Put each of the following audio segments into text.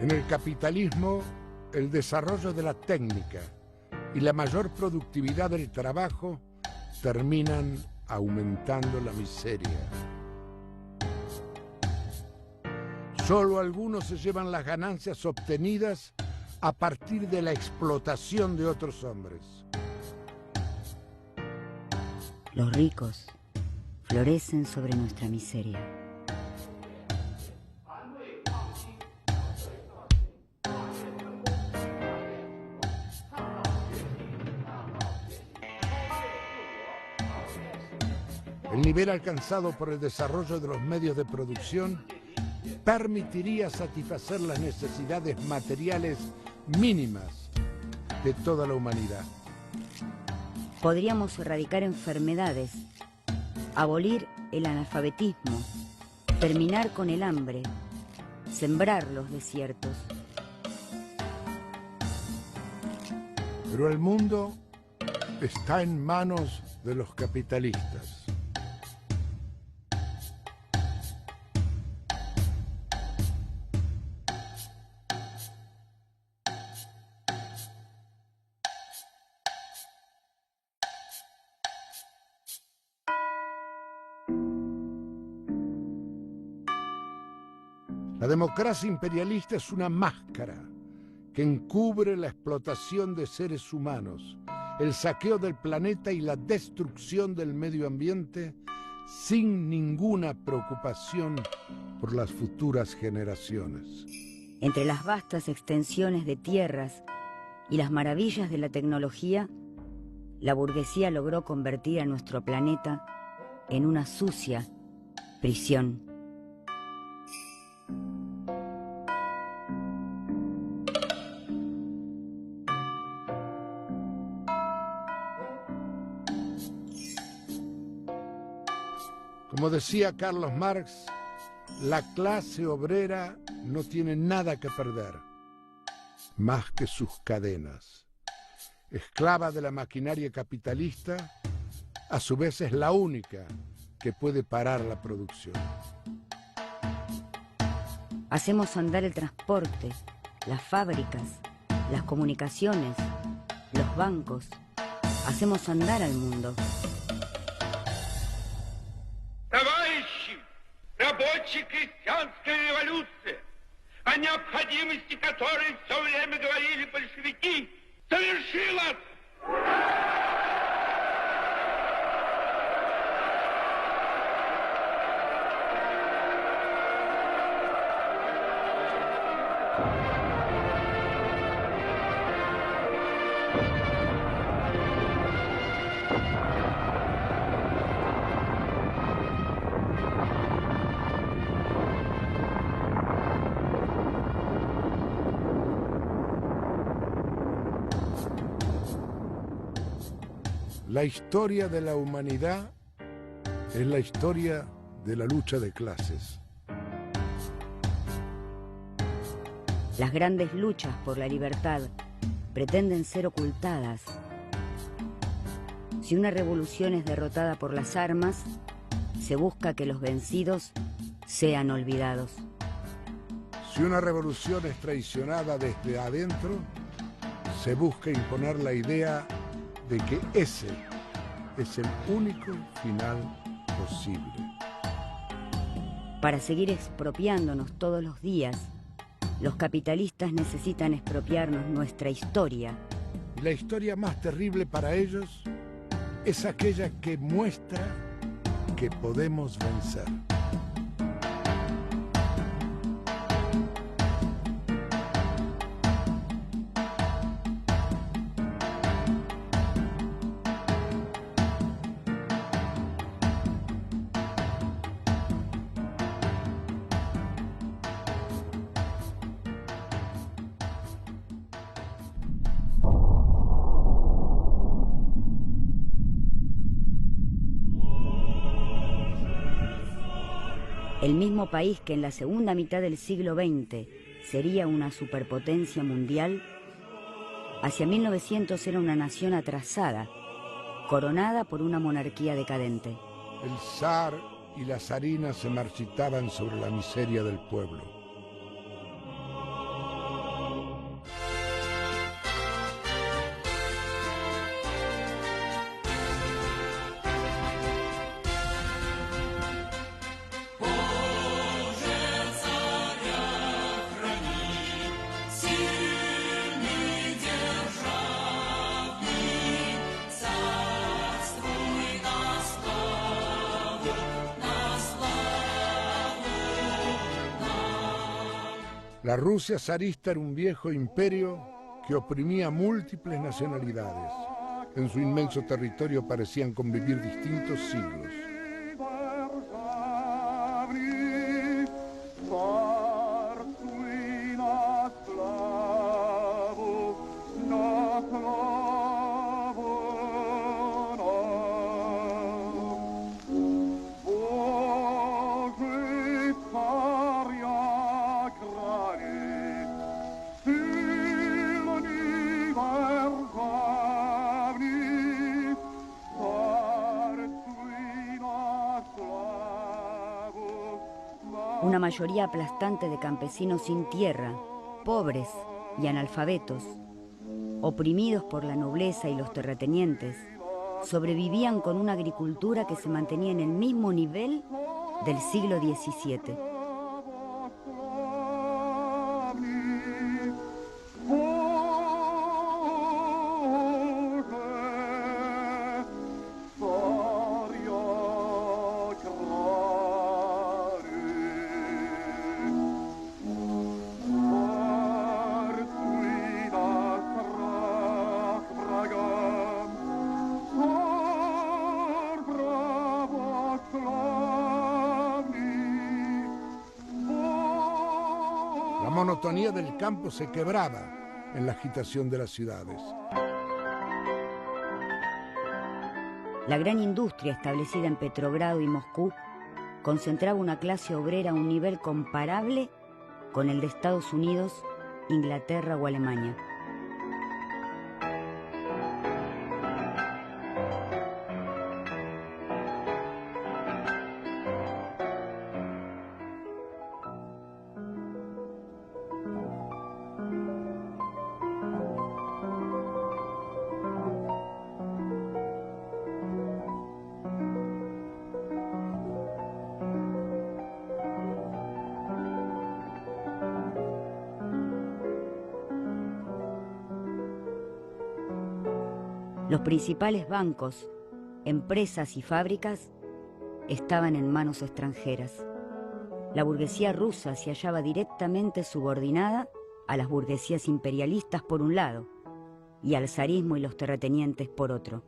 En el capitalismo, el desarrollo de la técnica y la mayor productividad del trabajo terminan aumentando la miseria. Solo algunos se llevan las ganancias obtenidas a partir de la explotación de otros hombres. Los ricos florecen sobre nuestra miseria. El nivel alcanzado por el desarrollo de los medios de producción permitiría satisfacer las necesidades materiales mínimas de toda la humanidad. Podríamos erradicar enfermedades, abolir el analfabetismo, terminar con el hambre, sembrar los desiertos. Pero el mundo está en manos de los capitalistas. La democracia imperialista es una máscara que encubre la explotación de seres humanos, el saqueo del planeta y la destrucción del medio ambiente sin ninguna preocupación por las futuras generaciones. Entre las vastas extensiones de tierras y las maravillas de la tecnología, la burguesía logró convertir a nuestro planeta en una sucia prisión. Como decía Carlos Marx, la clase obrera no tiene nada que perder, más que sus cadenas. Esclava de la maquinaria capitalista, a su vez es la única que puede parar la producción. Hacemos andar el transporte, las fábricas, las comunicaciones, los bancos. Hacemos andar al mundo. Товарищи, рабочая крестьянская революция, о необходимости которой все время говорили большевики, совершилась! La historia de la humanidad es la historia de la lucha de clases. Las grandes luchas por la libertad pretenden ser ocultadas. Si una revolución es derrotada por las armas, se busca que los vencidos sean olvidados. Si una revolución es traicionada desde adentro, se busca imponer la idea de que ese es el único final posible. Para seguir expropiándonos todos los días, los capitalistas necesitan expropiarnos nuestra historia. Y la historia más terrible para ellos es aquella que muestra que podemos vencer. El mismo país que en la segunda mitad del siglo XX sería una superpotencia mundial, hacia 1900 era una nación atrasada, coronada por una monarquía decadente. El zar y la zarina se marchitaban sobre la miseria del pueblo. La Rusia zarista era un viejo imperio que oprimía múltiples nacionalidades. En su inmenso territorio parecían convivir distintos siglos. Una mayoría aplastante de campesinos sin tierra, pobres y analfabetos, oprimidos por la nobleza y los terratenientes, sobrevivían con una agricultura que se mantenía en el mismo nivel del siglo XVII. La monotonía del campo se quebraba en la agitación de las ciudades. La gran industria establecida en Petrogrado y Moscú concentraba una clase obrera a un nivel comparable con el de Estados Unidos, Inglaterra o Alemania. Los principales bancos, empresas y fábricas estaban en manos extranjeras. La burguesía rusa se hallaba directamente subordinada a las burguesías imperialistas por un lado y al zarismo y los terratenientes por otro.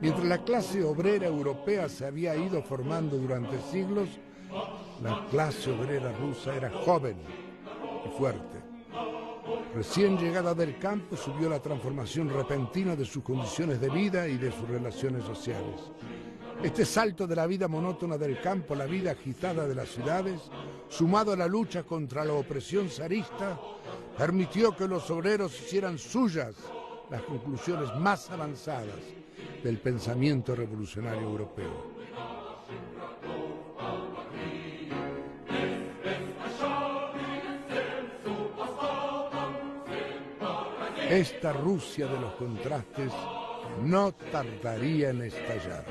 Mientras la clase obrera europea se había ido formando durante siglos, la clase obrera rusa era joven y fuerte. Recién llegada del campo subió la transformación repentina de sus condiciones de vida y de sus relaciones sociales. Este salto de la vida monótona del campo a la vida agitada de las ciudades, sumado a la lucha contra la opresión zarista, permitió que los obreros hicieran suyas las conclusiones más avanzadas del pensamiento revolucionario europeo. Esta Rusia de los contrastes no tardaría en estallar.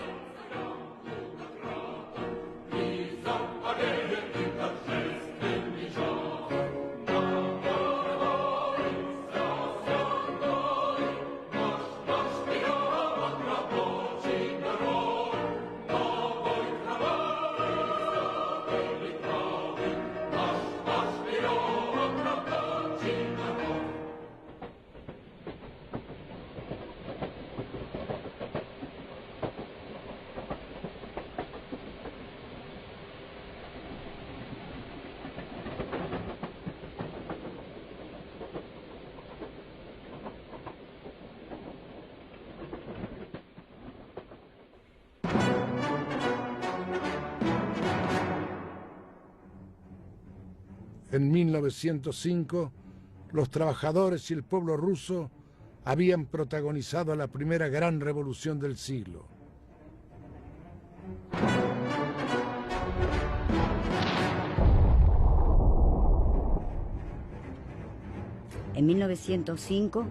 En 1905, los trabajadores y el pueblo ruso habían protagonizado la primera gran revolución del siglo. En 1905,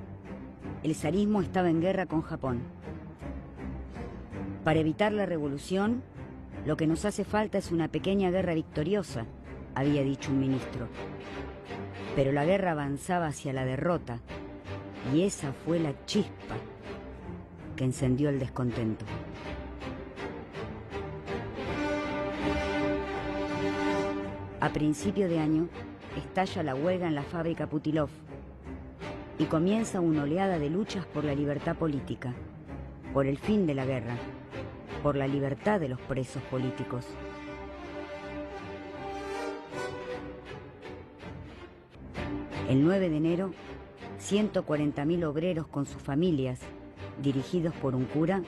el zarismo estaba en guerra con Japón. Para evitar la revolución, lo que nos hace falta es una pequeña guerra victoriosa, había dicho un ministro. Pero la guerra avanzaba hacia la derrota, y esa fue la chispa que encendió el descontento. A principio de año, estalla la huelga en la fábrica Putilov y comienza una oleada de luchas por la libertad política, por el fin de la guerra, por la libertad de los presos políticos. El 9 de enero, 140.000 obreros con sus familias, dirigidos por un cura,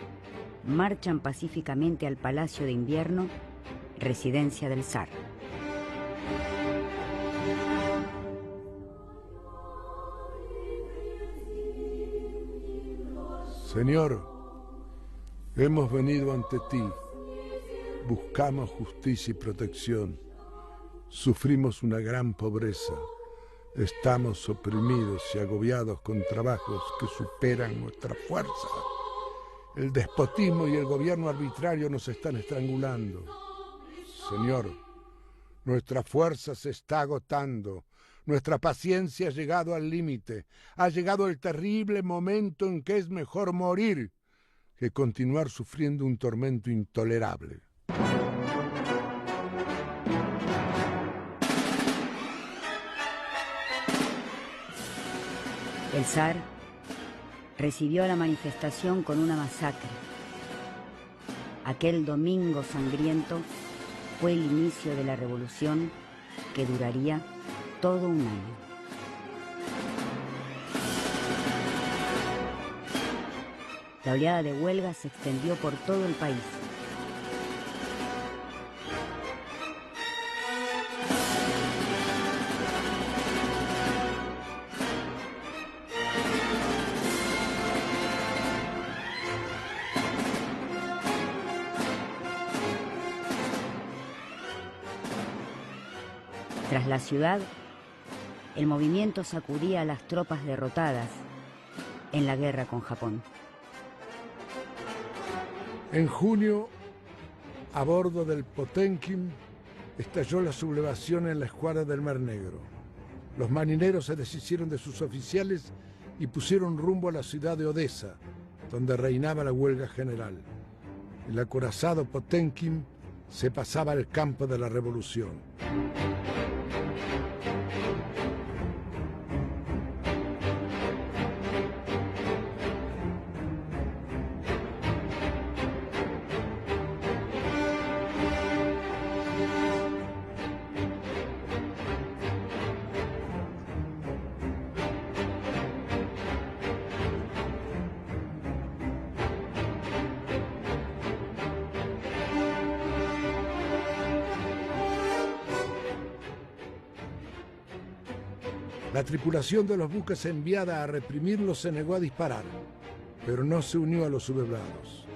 marchan pacíficamente al Palacio de Invierno, residencia del zar. Señor, hemos venido ante ti, buscamos justicia y protección, sufrimos una gran pobreza, estamos oprimidos y agobiados con trabajos que superan nuestra fuerza. El despotismo y el gobierno arbitrario nos están estrangulando. Señor, nuestra fuerza se está agotando. Nuestra paciencia ha llegado al límite. Ha llegado el terrible momento en que es mejor morir que continuar sufriendo un tormento intolerable. El zar recibió a la manifestación con una masacre. Aquel domingo sangriento fue el inicio de la revolución que duraría todo un año. La oleada de huelga se extendió por todo el país. Tras la ciudad, el movimiento sacudía a las tropas derrotadas en la guerra con Japón. En junio, a bordo del Potemkin, estalló la sublevación en la escuadra del Mar Negro. Los marineros se deshicieron de sus oficiales y pusieron rumbo a la ciudad de Odessa, donde reinaba la huelga general. El acorazado Potemkin se pasaba al campo de la revolución. La tripulación de los buques enviada a reprimirlos se negó a disparar, pero no se unió a los sublevados.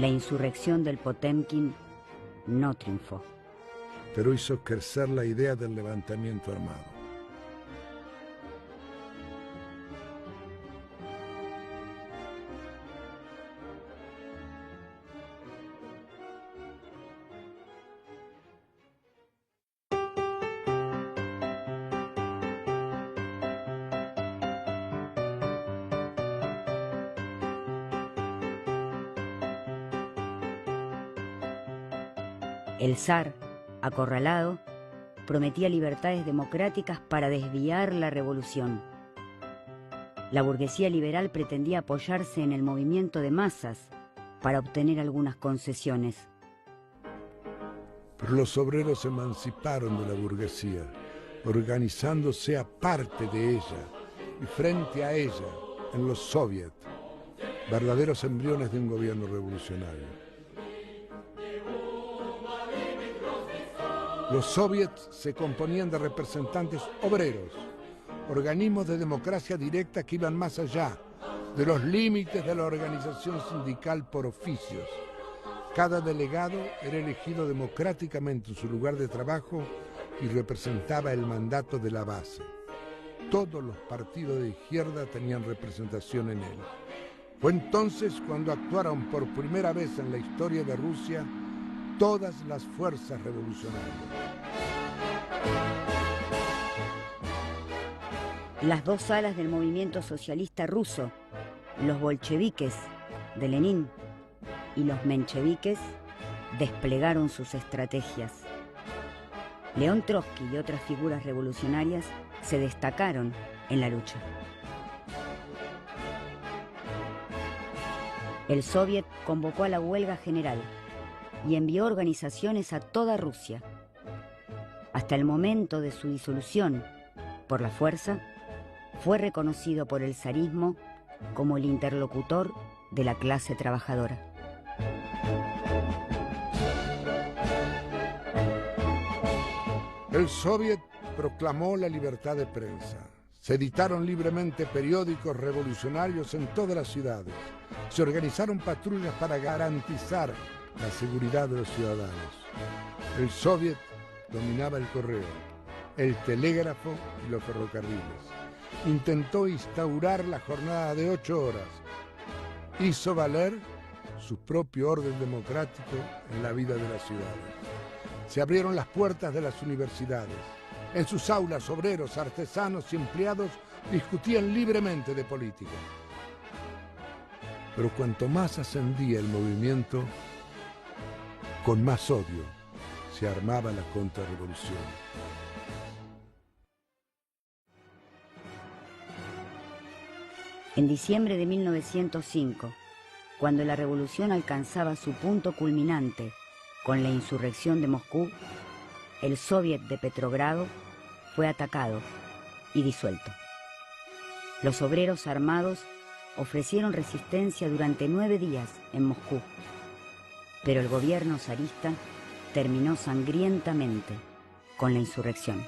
La insurrección del Potemkin no triunfó, pero hizo crecer la idea del levantamiento armado. El zar, acorralado, prometía libertades democráticas para desviar la revolución. La burguesía liberal pretendía apoyarse en el movimiento de masas para obtener algunas concesiones. Pero los obreros se emanciparon de la burguesía, organizándose aparte de ella y frente a ella en los soviets, verdaderos embriones de un gobierno revolucionario. Los soviets se componían de representantes obreros, organismos de democracia directa que iban más allá de los límites de la organización sindical por oficios. Cada delegado era elegido democráticamente en su lugar de trabajo y representaba el mandato de la base. Todos los partidos de izquierda tenían representación en él. Fue entonces cuando actuaron por primera vez en la historia de Rusia todas las fuerzas revolucionarias. Las dos alas del movimiento socialista ruso, los bolcheviques de Lenin y los mencheviques, desplegaron sus estrategias. León Trotsky y otras figuras revolucionarias se destacaron en la lucha. El Soviet convocó a la huelga general y envió organizaciones a toda Rusia. Hasta el momento de su disolución por la fuerza, fue reconocido por el zarismo como el interlocutor de la clase trabajadora. El Soviet proclamó la libertad de prensa. Se editaron libremente periódicos revolucionarios en todas las ciudades. Se organizaron patrullas para garantizar la seguridad de los ciudadanos. El Soviet dominaba el correo, el telégrafo y los ferrocarriles. Intentó instaurar la jornada de 8 horas. Hizo valer su propio orden democrático en la vida de las ciudades. Se abrieron las puertas de las universidades. En sus aulas, obreros, artesanos y empleados discutían libremente de política. Pero cuanto más ascendía el movimiento, con más odio se armaba la contrarrevolución. En diciembre de 1905, cuando la revolución alcanzaba su punto culminante con la insurrección de Moscú, el Soviet de Petrogrado fue atacado y disuelto. Los obreros armados ofrecieron resistencia durante 9 días en Moscú, pero el gobierno zarista terminó sangrientamente con la insurrección.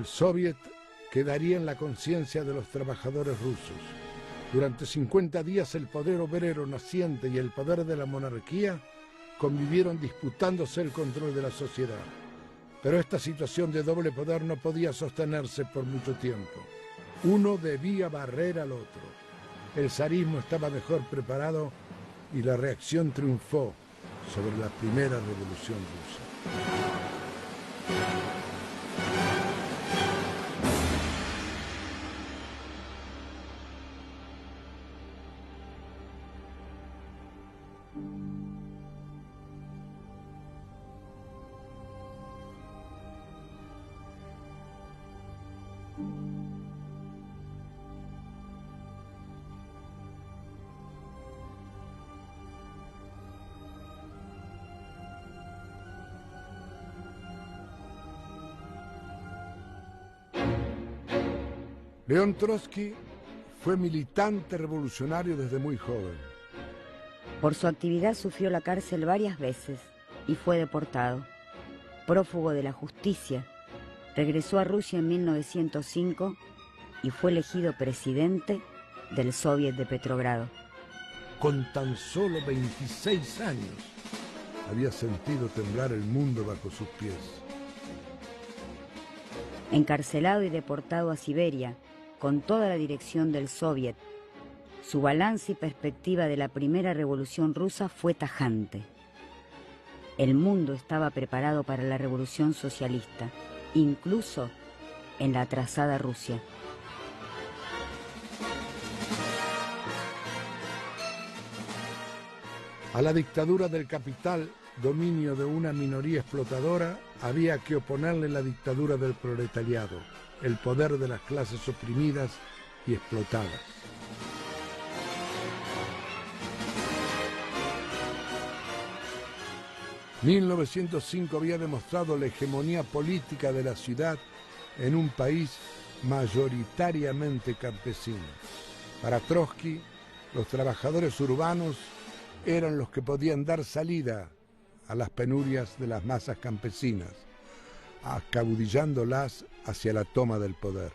El Soviet quedaría en la conciencia de los trabajadores rusos. Durante 50 días el poder obrero naciente y el poder de la monarquía convivieron disputándose el control de la sociedad. Pero esta situación de doble poder no podía sostenerse por mucho tiempo. Uno debía barrer al otro. El zarismo estaba mejor preparado y la reacción triunfó sobre la primera revolución rusa. León Trotsky fue militante revolucionario desde muy joven. Por su actividad sufrió la cárcel varias veces y fue deportado. Prófugo de la justicia, regresó a Rusia en 1905 y fue elegido presidente del Soviet de Petrogrado. Con tan solo 26 años había sentido temblar el mundo bajo sus pies. Encarcelado y deportado a Siberia con toda la dirección del Soviet, su balance y perspectiva de la primera revolución rusa fue tajante. El mundo estaba preparado para la revolución socialista, incluso en la atrasada Rusia. A la dictadura del capital dominio de una minoría explotadora, había que oponerle la dictadura del proletariado, el poder de las clases oprimidas y explotadas. ...1905 había demostrado la hegemonía política de la ciudad en un país mayoritariamente campesino. Para Trotsky, los trabajadores urbanos eran los que podían dar salida a las penurias de las masas campesinas, acaudillándolas hacia la toma del poder.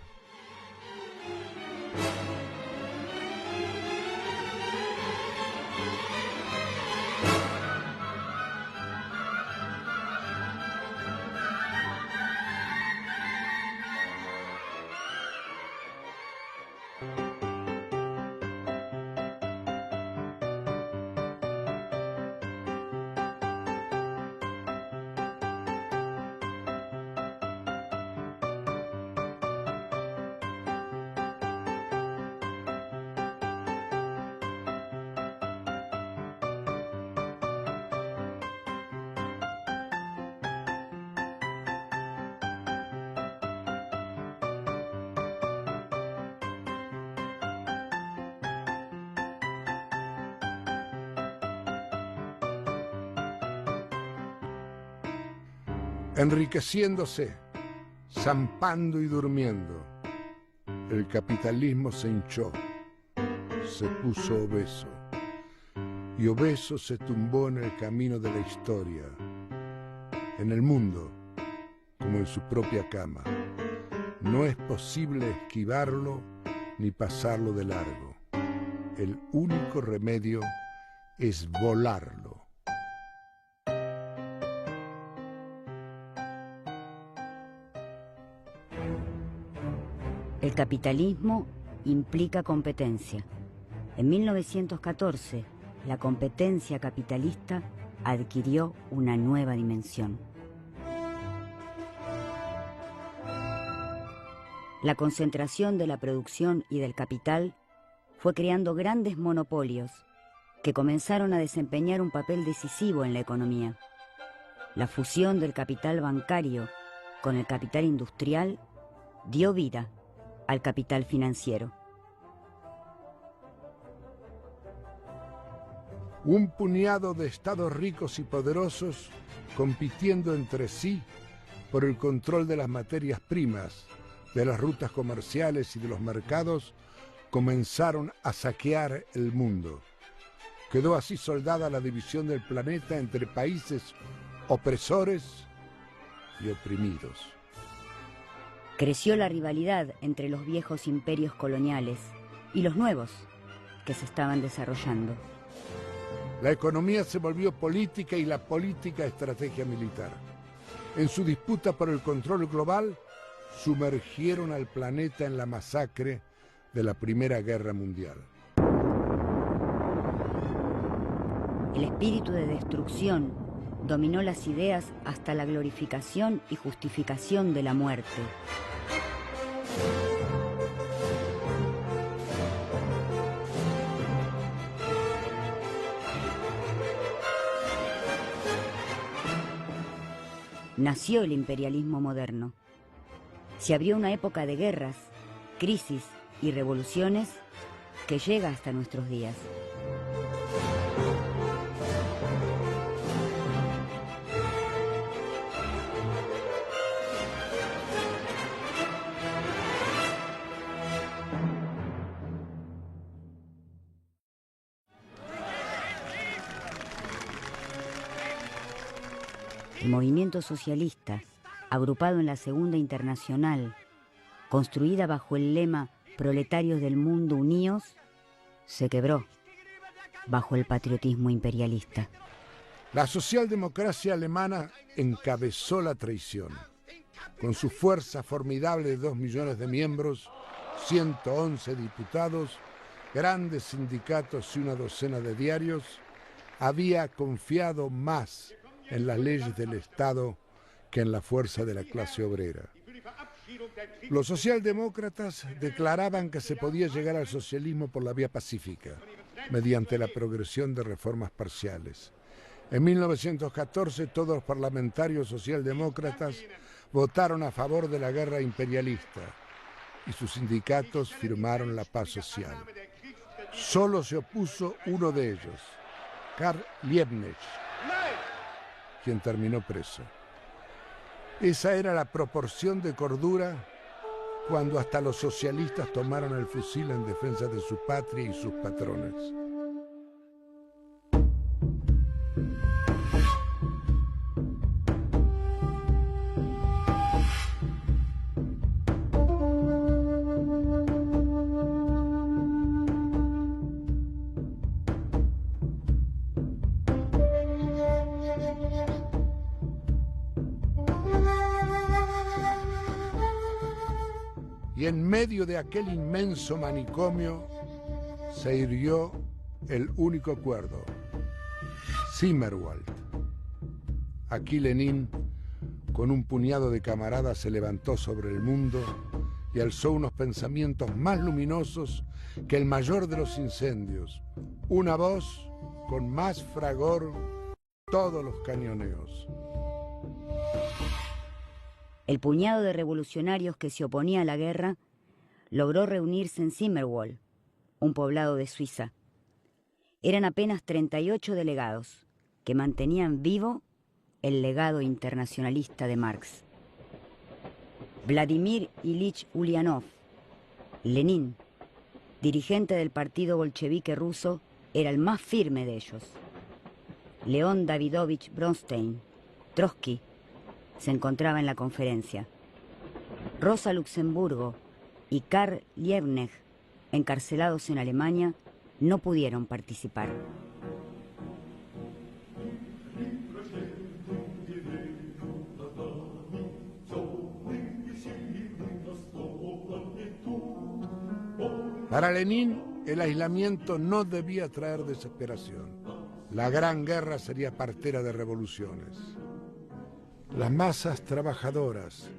Enriqueciéndose, zampando y durmiendo, el capitalismo se hinchó, se puso obeso, y obeso se tumbó en el camino de la historia, en el mundo, como en su propia cama. No es posible esquivarlo ni pasarlo de largo. El único remedio es volarlo. El capitalismo implica competencia. En 1914, la competencia capitalista adquirió una nueva dimensión. La concentración de la producción y del capital fue creando grandes monopolios que comenzaron a desempeñar un papel decisivo en la economía. La fusión del capital bancario con el capital industrial dio vida al capital financiero. Un puñado de estados ricos y poderosos compitiendo entre sí por el control de las materias primas, de las rutas comerciales y de los mercados, comenzaron a saquear el mundo. Quedó así soldada la división del planeta entre países opresores y oprimidos. Creció la rivalidad entre los viejos imperios coloniales y los nuevos que se estaban desarrollando. La economía se volvió política y la política estrategia militar. En su disputa por el control global, sumergieron al planeta en la masacre de la Primera Guerra Mundial. El espíritu de destrucción dominó las ideas hasta la glorificación y justificación de la muerte. Nació el imperialismo moderno. Se abrió una época de guerras, crisis y revoluciones que llega hasta nuestros días. El movimiento socialista, agrupado en la Segunda Internacional, construida bajo el lema Proletarios del Mundo Uníos, se quebró bajo el patriotismo imperialista. La socialdemocracia alemana encabezó la traición. Con su fuerza formidable de 2 millones de miembros, 111 diputados, grandes sindicatos y una docena de diarios, había confiado más en las leyes del Estado que en la fuerza de la clase obrera. Los socialdemócratas declaraban que se podía llegar al socialismo por la vía pacífica, mediante la progresión de reformas parciales. En 1914 todos los parlamentarios socialdemócratas votaron a favor de la guerra imperialista y sus sindicatos firmaron la paz social. Solo se opuso uno de ellos, Karl Liebknecht, quien terminó preso. Esa era la proporción de cordura cuando hasta los socialistas tomaron el fusil en defensa de su patria y sus patrones. Y en medio de aquel inmenso manicomio se irguió el único cuerdo, Zimmerwald. Aquí Lenin, con un puñado de camaradas, se levantó sobre el mundo y alzó unos pensamientos más luminosos que el mayor de los incendios, una voz con más fragor todos los cañoneos. El puñado de revolucionarios que se oponía a la guerra logró reunirse en Zimmerwald, un poblado de Suiza. Eran apenas 38 delegados que mantenían vivo el legado internacionalista de Marx. Vladimir Ilich Ulyanov, Lenin, dirigente del partido bolchevique ruso, era el más firme de ellos. León Davidovich Bronstein, Trotsky, se encontraba en la conferencia. Rosa Luxemburgo y Karl Liebknecht, encarcelados en Alemania, no pudieron participar. Para Lenin, el aislamiento no debía traer desesperación. La gran guerra sería partera de revoluciones. Las masas trabajadoras,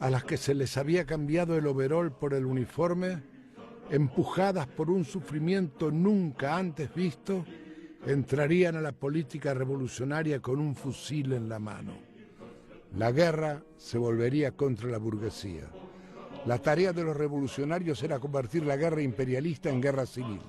a las que se les había cambiado el overol por el uniforme, empujadas por un sufrimiento nunca antes visto, entrarían a la política revolucionaria con un fusil en la mano. La guerra se volvería contra la burguesía. La tarea de los revolucionarios era convertir la guerra imperialista en guerra civil.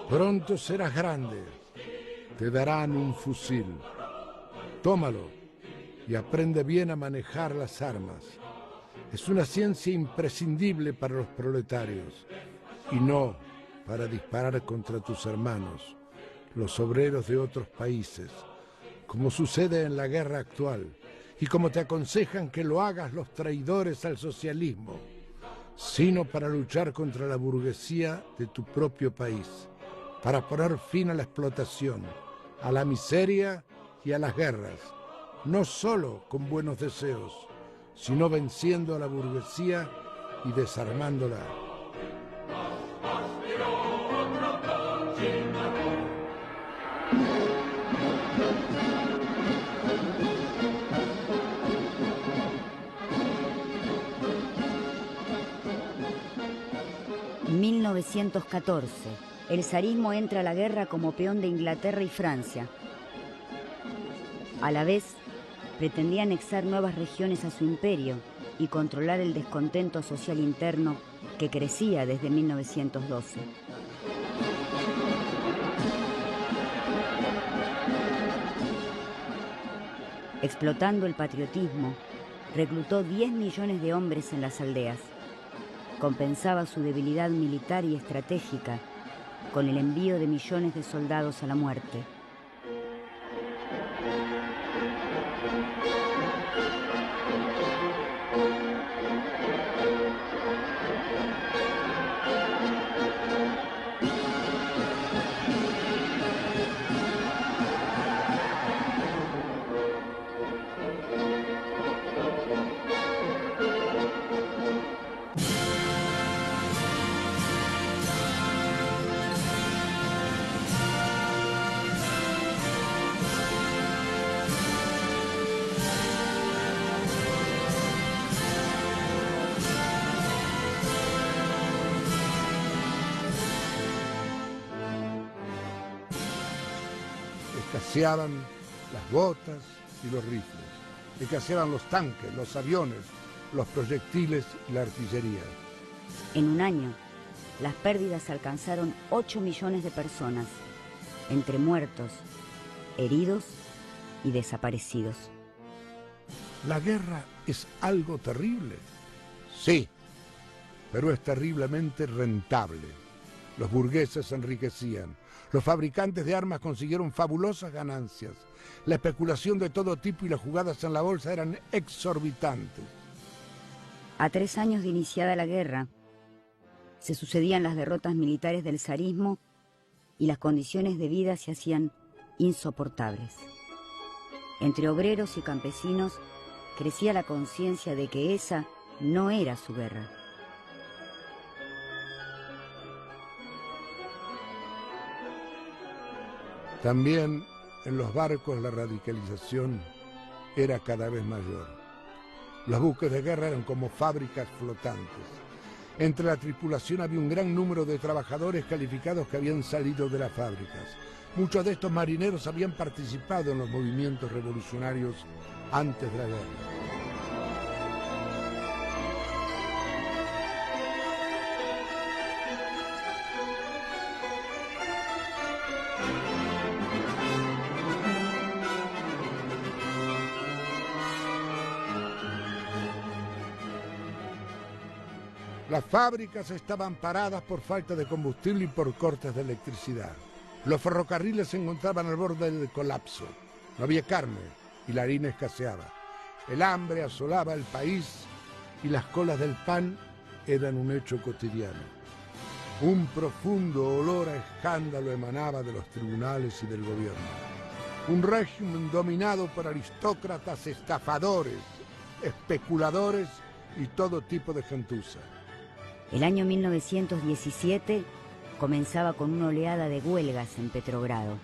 Pronto serás grande, te darán un fusil. Tómalo y aprende bien a manejar las armas. Es una ciencia imprescindible para los proletarios y no para disparar contra tus hermanos, los obreros de otros países, como sucede en la guerra actual y como te aconsejan que lo hagas los traidores al socialismo, sino para luchar contra la burguesía de tu propio país, para poner fin a la explotación, a la miseria y a las guerras, no solo con buenos deseos, sino venciendo a la burguesía y desarmándola. En 1914, el zarismo entra a la guerra como peón de Inglaterra y Francia. A la vez, pretendía anexar nuevas regiones a su imperio y controlar el descontento social interno que crecía desde 1912. Explotando el patriotismo, reclutó 10 millones de hombres en las aldeas. Compensaba su debilidad militar y estratégica con el envío de millones de soldados a la muerte. Escaseaban las botas y los rifles. Escaseaban los tanques, los aviones, los proyectiles y la artillería. En un año, las pérdidas alcanzaron 8 millones de personas, entre muertos, heridos y desaparecidos. ¿La guerra es algo terrible? Sí, pero es terriblemente rentable. Los burgueses se enriquecían. Los fabricantes de armas consiguieron fabulosas ganancias. La especulación de todo tipo y las jugadas en la bolsa eran exorbitantes. A 3 años de iniciada la guerra, se sucedían las derrotas militares del zarismo y las condiciones de vida se hacían insoportables. Entre obreros y campesinos crecía la conciencia de que esa no era su guerra. También en los barcos la radicalización era cada vez mayor. Los buques de guerra eran como fábricas flotantes. Entre la tripulación había un gran número de trabajadores calificados que habían salido de las fábricas. Muchos de estos marineros habían participado en los movimientos revolucionarios antes de la guerra. Las fábricas estaban paradas por falta de combustible y por cortes de electricidad. Los ferrocarriles se encontraban al borde del colapso. No había carne y la harina escaseaba. El hambre asolaba el país y las colas del pan eran un hecho cotidiano. Un profundo olor a escándalo emanaba de los tribunales y del gobierno. Un régimen dominado por aristócratas, estafadores, especuladores y todo tipo de gentuza. El año 1917 comenzaba con una oleada de huelgas en Petrogrado.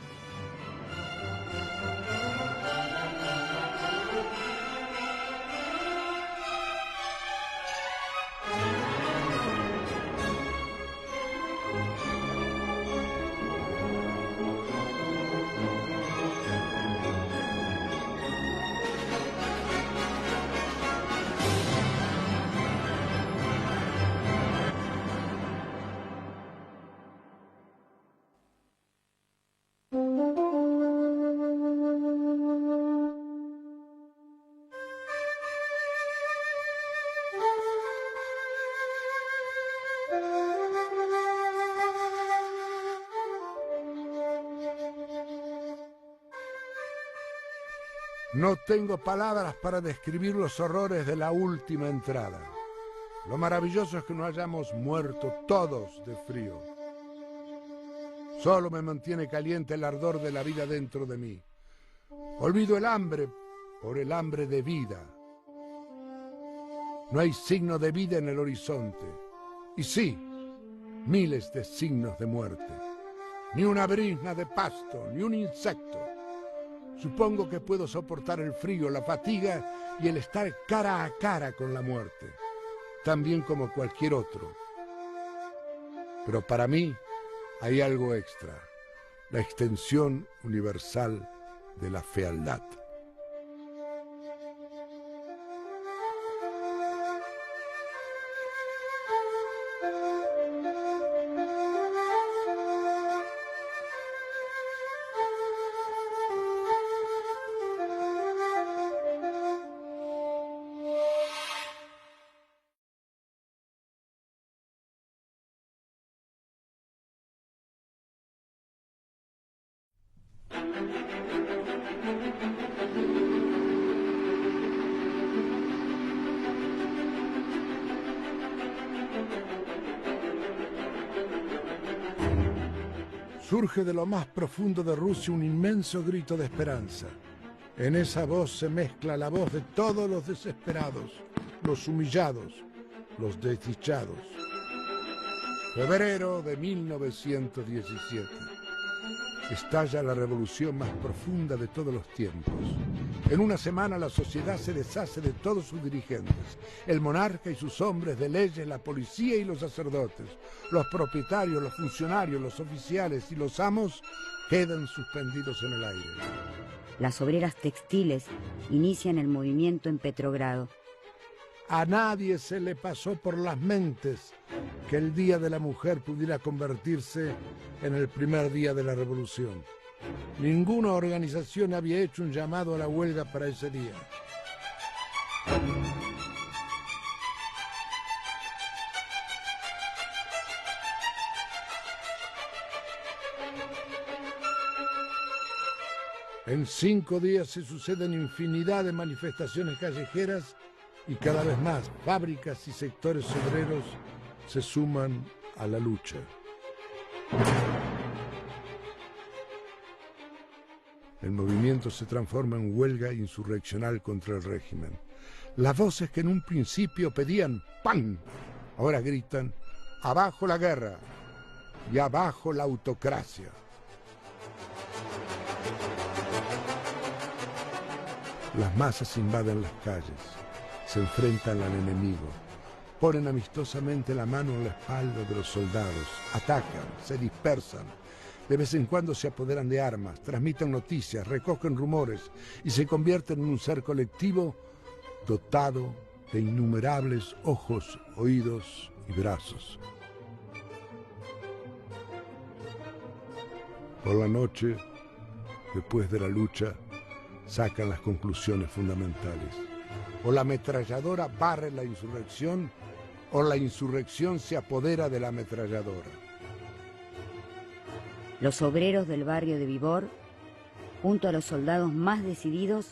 No tengo palabras para describir los horrores de la última entrada. Lo maravilloso es que no hayamos muerto todos de frío. Solo me mantiene caliente el ardor de la vida dentro de mí. Olvido el hambre por el hambre de vida. No hay signo de vida en el horizonte. Y sí, miles de signos de muerte. Ni una brizna de pasto, ni un insecto. Supongo que puedo soportar el frío, la fatiga y el estar cara a cara con la muerte, también como cualquier otro. Pero para mí hay algo extra, la extensión universal de la fealdad. Surge de lo más profundo de Rusia un inmenso grito de esperanza. En esa voz se mezcla la voz de todos los desesperados, los humillados, los desdichados. Febrero de 1917. Estalla la revolución más profunda de todos los tiempos. En una semana la sociedad se deshace de todos sus dirigentes, el monarca y sus hombres de leyes, la policía y los sacerdotes, los propietarios, los funcionarios, los oficiales y los amos quedan suspendidos en el aire. Las obreras textiles inician el movimiento en Petrogrado. A nadie se le pasó por las mentes que el Día de la Mujer pudiera convertirse en el primer día de la revolución. Ninguna organización había hecho un llamado a la huelga para ese día. En 5 días se suceden infinidad de manifestaciones callejeras y cada vez más fábricas y sectores obreros se suman a la lucha. El movimiento se transforma en huelga insurreccional contra el régimen. Las voces que en un principio pedían ¡pan!, ahora gritan ¡abajo la guerra! Y ¡abajo la autocracia! Las masas invaden las calles, se enfrentan al enemigo, ponen amistosamente la mano en la espalda de los soldados, atacan, se dispersan, de vez en cuando se apoderan de armas, transmiten noticias, recogen rumores y se convierten en un ser colectivo dotado de innumerables ojos, oídos y brazos. Por la noche, después de la lucha, sacan las conclusiones fundamentales. O la ametralladora barre la insurrección, o la insurrección se apodera de la ametralladora. Los obreros del barrio de Vibor, junto a los soldados más decididos,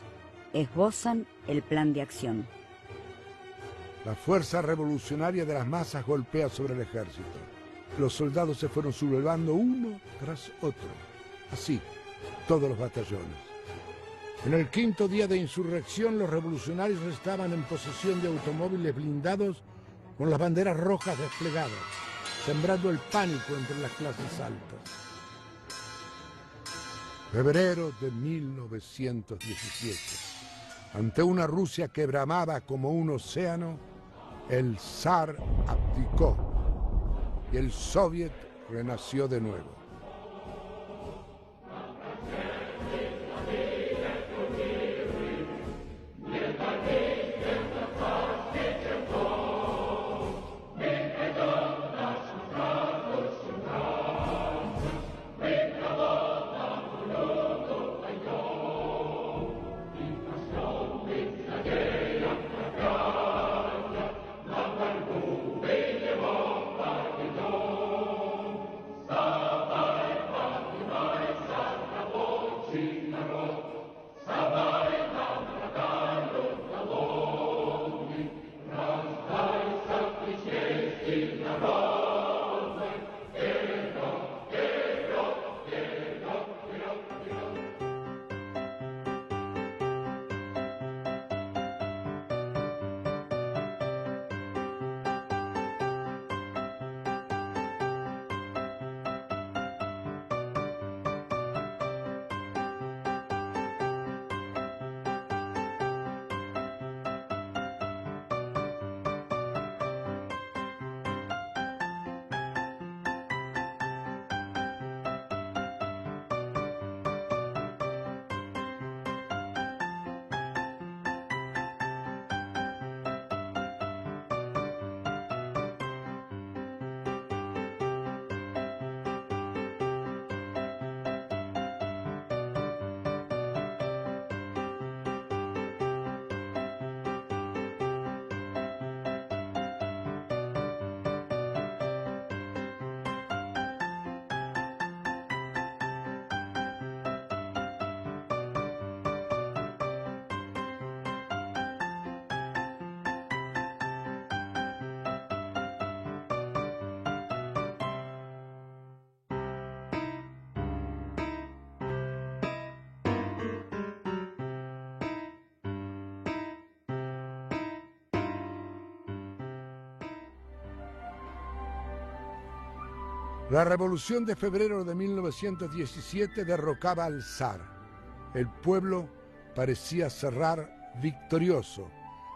esbozan el plan de acción. La fuerza revolucionaria de las masas golpea sobre el ejército. Los soldados se fueron sublevando uno tras otro. Así, todos los batallones. En el 5º día de insurrección, los revolucionarios estaban en posesión de automóviles blindados con las banderas rojas desplegadas, sembrando el pánico entre las clases altas. Febrero de 1917. Ante una Rusia que bramaba como un océano, el zar abdicó y el soviet renació de nuevo. La revolución de febrero de 1917 derrocaba al zar. El pueblo parecía cerrar victorioso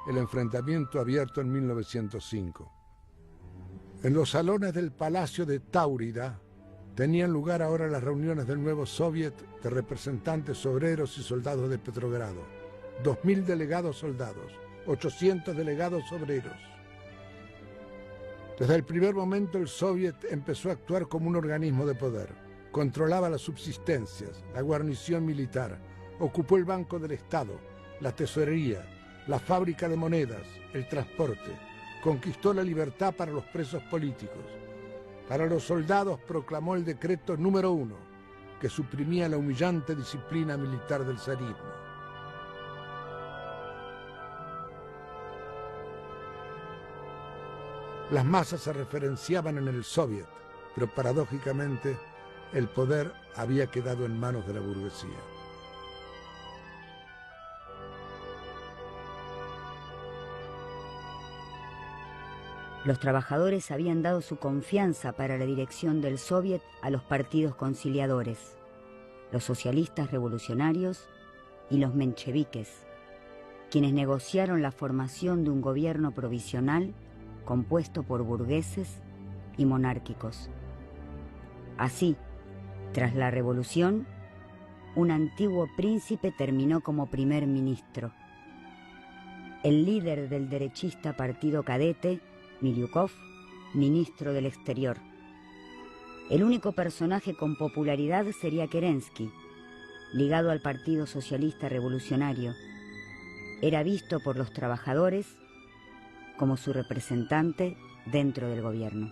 el enfrentamiento abierto en 1905. En los salones del Palacio de Táurida, Tenían lugar ahora las reuniones del nuevo Soviet de representantes obreros y soldados de Petrogrado. 2000 delegados soldados, 800 delegados obreros. Desde el primer momento el Soviet empezó a actuar como un organismo de poder. Controlaba las subsistencias, la guarnición militar, ocupó el Banco del Estado, la tesorería, la fábrica de monedas, el transporte. Conquistó la libertad para los presos políticos. Para los soldados proclamó el decreto número 1, que suprimía la humillante disciplina militar del zarismo. Las masas se referenciaban en el Soviet, pero paradójicamente el poder había quedado en manos de la burguesía. Los trabajadores habían dado su confianza para la dirección del Soviet a los partidos conciliadores, los socialistas revolucionarios y los mencheviques, quienes negociaron la formación de un gobierno provisional compuesto por burgueses y monárquicos. Así, tras la revolución, un antiguo príncipe terminó como primer ministro. El líder del derechista partido cadete, Milyukov, ministro del Exterior. El único personaje con popularidad sería Kerensky, ligado al Partido Socialista Revolucionario. Era visto por los trabajadores como su representante dentro del gobierno.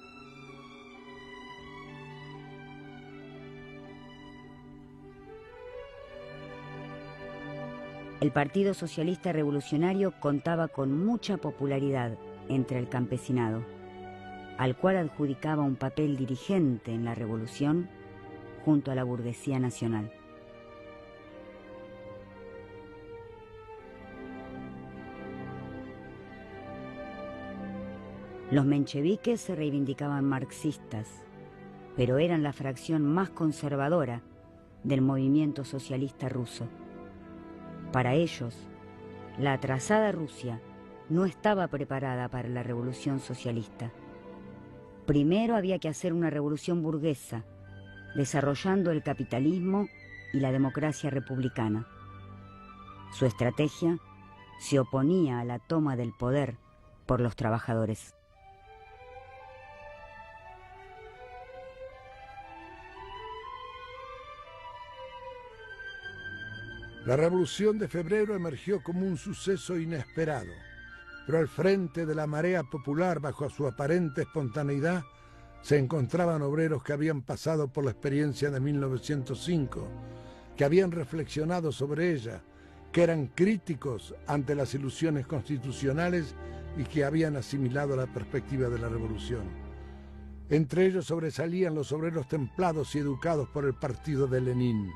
El Partido Socialista Revolucionario contaba con mucha popularidad entre el campesinado, al cual adjudicaba un papel dirigente en la revolución junto a la burguesía nacional. Los mencheviques se reivindicaban marxistas, pero eran la fracción más conservadora del movimiento socialista ruso. Para ellos, la atrasada Rusia no estaba preparada para la revolución socialista. Primero había que hacer una revolución burguesa, desarrollando el capitalismo y la democracia republicana. Su estrategia se oponía a la toma del poder por los trabajadores. La Revolución de Febrero emergió como un suceso inesperado, pero al frente de la marea popular, bajo su aparente espontaneidad, se encontraban obreros que habían pasado por la experiencia de 1905, que habían reflexionado sobre ella, que eran críticos ante las ilusiones constitucionales y que habían asimilado la perspectiva de la revolución. Entre ellos sobresalían los obreros templados y educados por el partido de Lenin.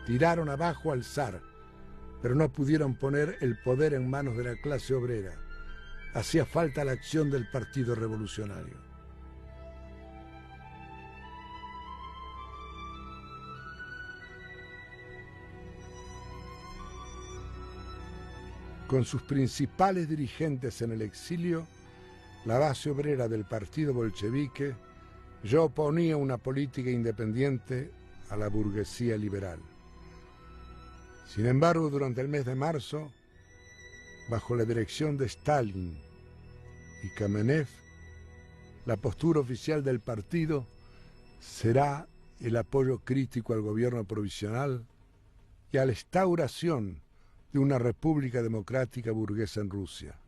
Tiraron abajo al zar, pero no pudieron poner el poder en manos de la clase obrera. Hacía falta la acción del Partido Revolucionario. Con sus principales dirigentes en el exilio, la base obrera del partido bolchevique ya oponía una política independiente a la burguesía liberal. Sin embargo, durante el mes de marzo, bajo la dirección de Stalin y Kamenev, la postura oficial del partido será el apoyo crítico al gobierno provisional y a la instauración de una república democrática burguesa en Rusia.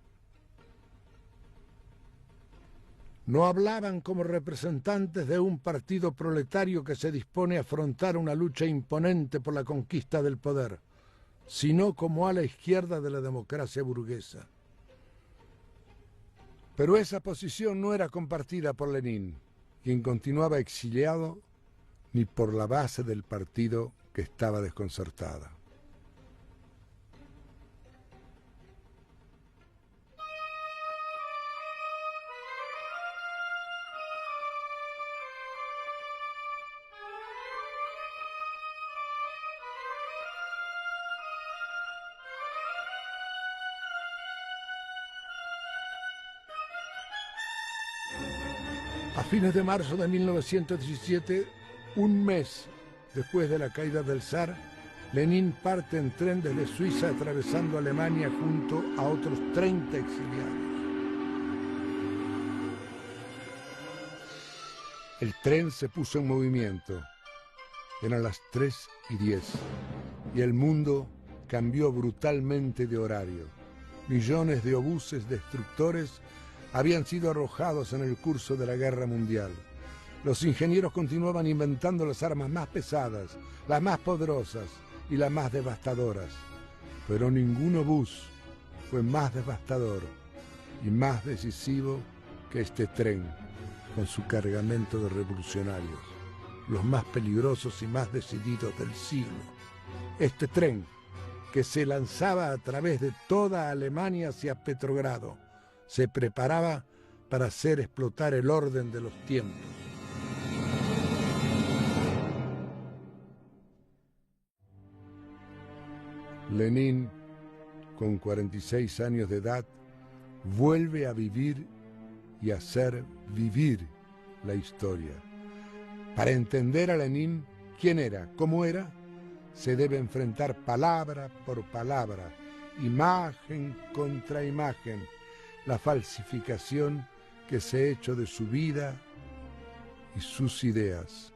No hablaban como representantes de un partido proletario que se dispone a afrontar una lucha imponente por la conquista del poder, sino como ala izquierda de la democracia burguesa. Pero esa posición no era compartida por Lenin, quien continuaba exiliado, ni por la base del partido que estaba desconcertada. A fines de marzo de 1917, Un mes después de la caída del zar, Lenin parte en tren desde Suiza atravesando Alemania junto a otros 30 exiliados. El tren se puso en movimiento. Eran las 3:10 y el mundo cambió brutalmente de horario. Millones de obuses destructores habían sido arrojados en el curso de la guerra mundial. Los ingenieros continuaban inventando las armas más pesadas, las más poderosas y las más devastadoras. Pero ningún obús fue más devastador y más decisivo que este tren, con su cargamento de revolucionarios, los más peligrosos y más decididos del siglo. Este tren, que se lanzaba a través de toda Alemania hacia Petrogrado, se preparaba para hacer explotar el orden de los tiempos. Lenin, con 46 años de edad, vuelve a vivir y hacer vivir la historia. Para entender a Lenin, quién era, cómo era, se debe enfrentar palabra por palabra, imagen contra imagen, la falsificación que se ha hecho de su vida y sus ideas.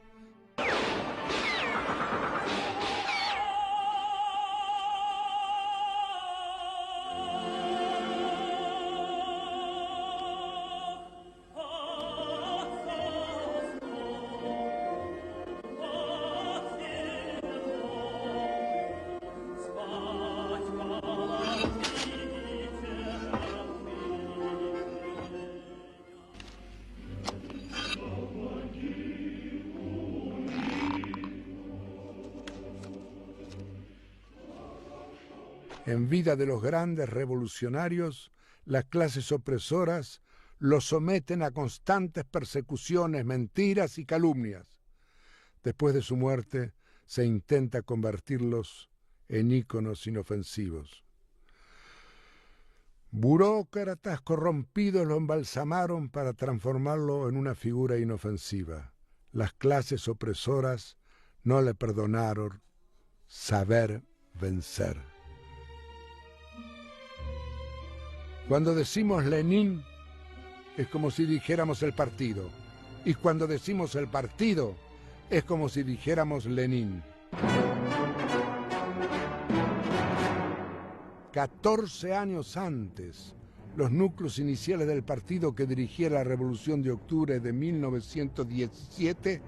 En vida de los grandes revolucionarios, las clases opresoras los someten a constantes persecuciones, mentiras y calumnias. Después de su muerte, se intenta convertirlos en íconos inofensivos. Burócratas corrompidos lo embalsamaron para transformarlo en una figura inofensiva. Las clases opresoras no le perdonaron saber vencer. Cuando decimos Lenin, es como si dijéramos el partido. Y cuando decimos el partido, es como si dijéramos Lenin. 14 años antes, los núcleos iniciales del partido que dirigía la Revolución de Octubre de 1917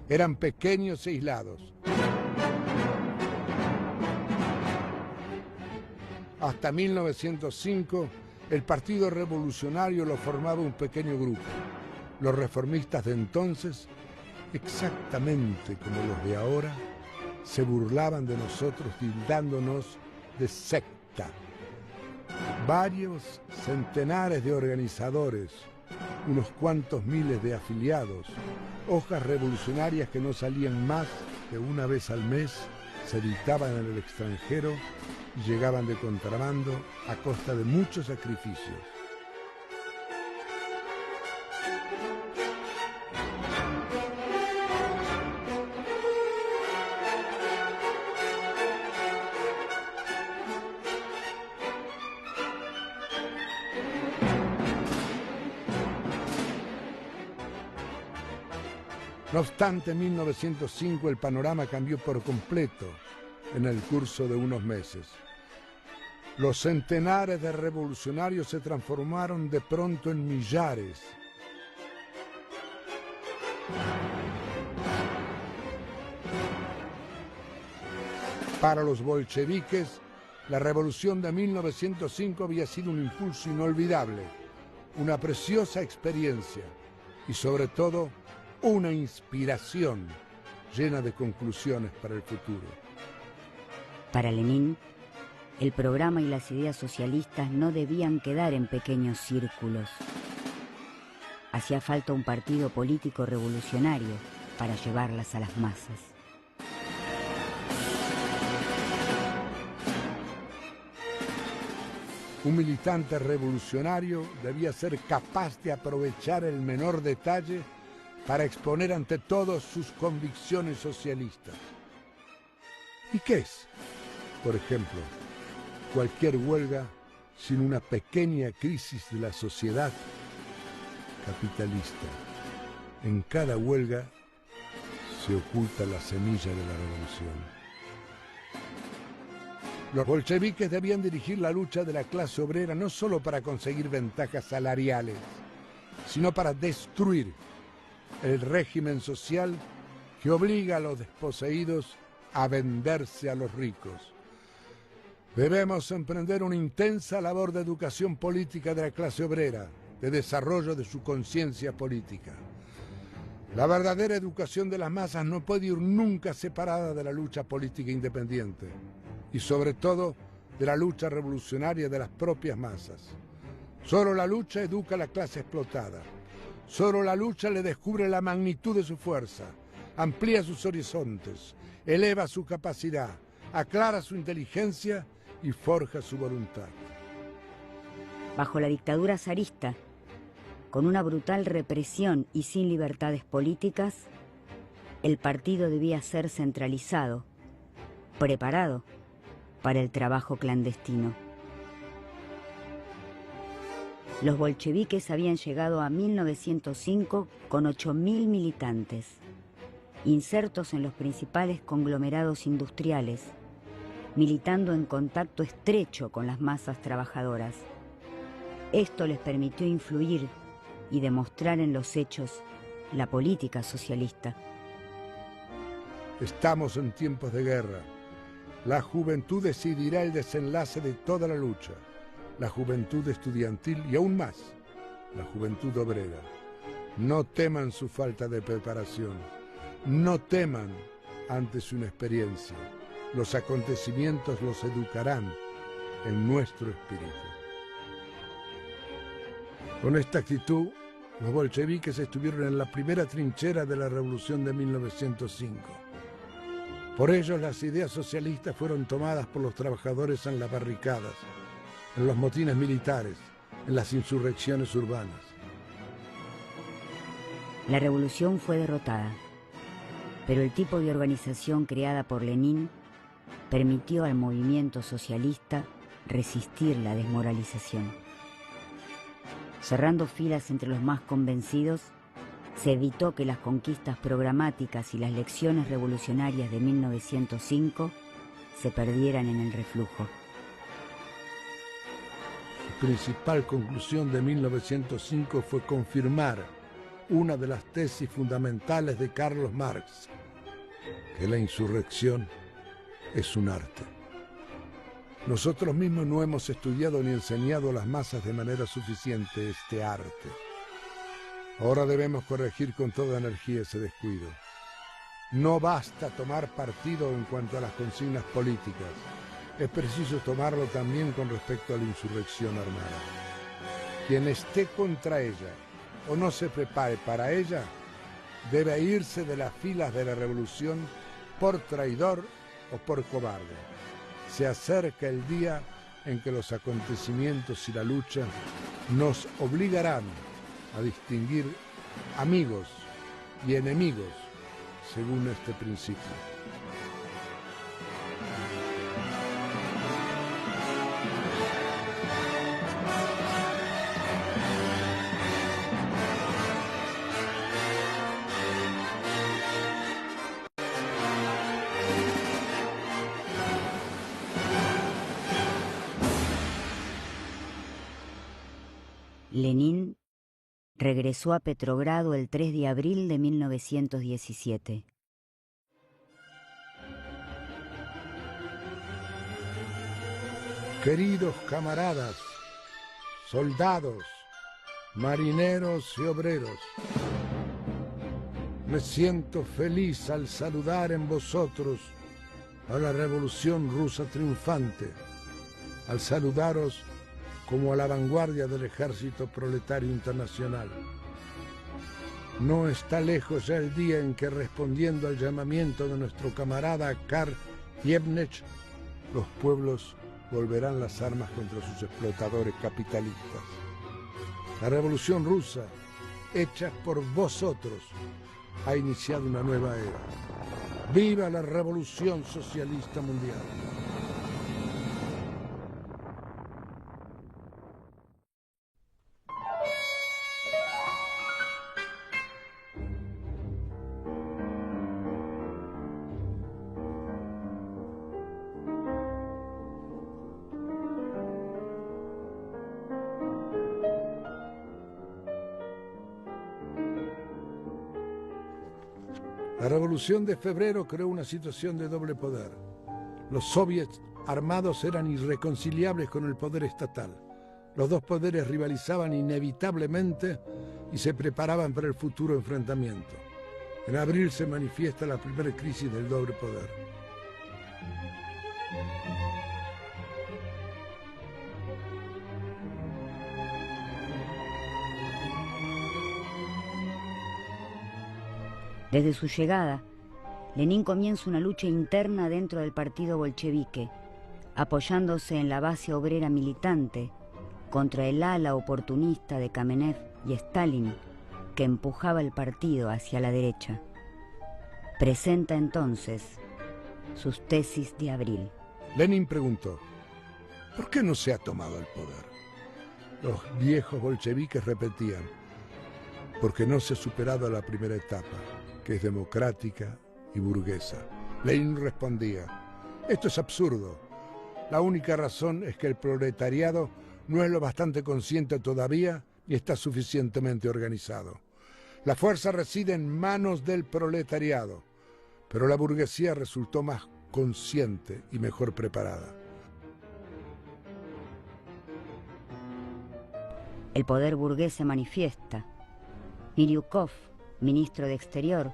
eran pequeños e aislados. Hasta 1905, el Partido Revolucionario lo formaba un pequeño grupo. Los reformistas de entonces, exactamente como los de ahora, se burlaban de nosotros tildándonos de secta. Varios centenares de organizadores, unos cuantos miles de afiliados, hojas revolucionarias que no salían más de una vez al mes, se editaban en el extranjero y llegaban de contrabando a costa de muchos sacrificios. No obstante, en 1905 el panorama cambió por completo en el curso de unos meses. Los centenares de revolucionarios se transformaron de pronto en millares. Para los bolcheviques, la revolución de 1905 había sido un impulso inolvidable, una preciosa experiencia y sobre todo una inspiración llena de conclusiones para el futuro. Para Lenin, el programa y las ideas socialistas no debían quedar en pequeños círculos. Hacía falta un partido político revolucionario para llevarlas a las masas. Un militante revolucionario debía ser capaz de aprovechar el menor detalle para exponer ante todos sus convicciones socialistas. ¿Y qué es, por ejemplo, cualquier huelga sin una pequeña crisis de la sociedad capitalista? En cada huelga se oculta la semilla de la revolución. Los bolcheviques debían dirigir la lucha de la clase obrera no solo para conseguir ventajas salariales, sino para destruir el régimen social que obliga a los desposeídos a venderse a los ricos. Debemos emprender una intensa labor de educación política de la clase obrera, de desarrollo de su conciencia política. La verdadera educación de las masas no puede ir nunca separada de la lucha política independiente y sobre todo de la lucha revolucionaria de las propias masas. Solo la lucha educa a la clase explotada. Solo la lucha le descubre la magnitud de su fuerza, amplía sus horizontes, eleva su capacidad, aclara su inteligencia y forja su voluntad. Bajo la dictadura zarista, con una brutal represión y sin libertades políticas, el partido debía ser centralizado, preparado para el trabajo clandestino. Los bolcheviques habían llegado a 1905 con 8.000 militantes, insertos en los principales conglomerados industriales, militando en contacto estrecho con las masas trabajadoras. Esto les permitió influir y demostrar en los hechos la política socialista. Estamos en tiempos de guerra. La juventud decidirá el desenlace de toda la lucha. La juventud estudiantil y aún más, la juventud obrera. No teman su falta de preparación. No teman ante su inexperiencia. Los acontecimientos los educarán en nuestro espíritu. Con esta actitud, los bolcheviques estuvieron en la primera trinchera de la revolución de 1905. Por ello, las ideas socialistas fueron tomadas por los trabajadores en las barricadas, en los motines militares, en las insurrecciones urbanas. La revolución fue derrotada, pero el tipo de organización creada por Lenin permitió al movimiento socialista resistir la desmoralización. Cerrando filas entre los más convencidos, se evitó que las conquistas programáticas y las lecciones revolucionarias de 1905 se perdieran en el reflujo. Su principal conclusión de 1905 fue confirmar una de las tesis fundamentales de Carlos Marx, que la insurrección es un arte. Nosotros mismos no hemos estudiado ni enseñado a las masas de manera suficiente este arte. Ahora debemos corregir con toda energía ese descuido. No basta tomar partido en cuanto a las consignas políticas. Es preciso tomarlo también con respecto a la insurrección armada. Quien esté contra ella o no se prepare para ella, debe irse de las filas de la revolución por traidor o por cobarde. Se acerca el día en que los acontecimientos y la lucha nos obligarán a distinguir amigos y enemigos según este principio. Lenin regresó a Petrogrado el 3 de abril de 1917. Queridos camaradas, soldados, marineros y obreros, me siento feliz al saludar en vosotros a la revolución rusa triunfante, al saludaros como a la vanguardia del ejército proletario internacional. No está lejos ya el día en que, respondiendo al llamamiento de nuestro camarada Karl Liebknecht, los pueblos volverán las armas contra sus explotadores capitalistas. La revolución rusa hechas por vosotros, ha iniciado una nueva era. ¡Viva la revolución socialista mundial! La Revolución de Febrero creó una situación de doble poder. Los soviets armados eran irreconciliables con el poder estatal. Los dos poderes rivalizaban inevitablemente y se preparaban para el futuro enfrentamiento. En abril se manifiesta la primera crisis del doble poder. Desde su llegada, Lenin comienza una lucha interna dentro del partido bolchevique, apoyándose en la base obrera militante contra el ala oportunista de Kamenev y Stalin, que empujaba el partido hacia la derecha. Presenta entonces sus tesis de abril. Lenin preguntó, ¿por qué no se ha tomado el poder? Los viejos bolcheviques repetían, porque no se ha superado la primera etapa, que es democrática y burguesa. Lenin respondía, esto es absurdo. La única razón es que el proletariado no es lo bastante consciente todavía y está suficientemente organizado. La fuerza reside en manos del proletariado, pero la burguesía resultó más consciente y mejor preparada. El poder burgués se manifiesta. Milyukov, ministro de Exterior,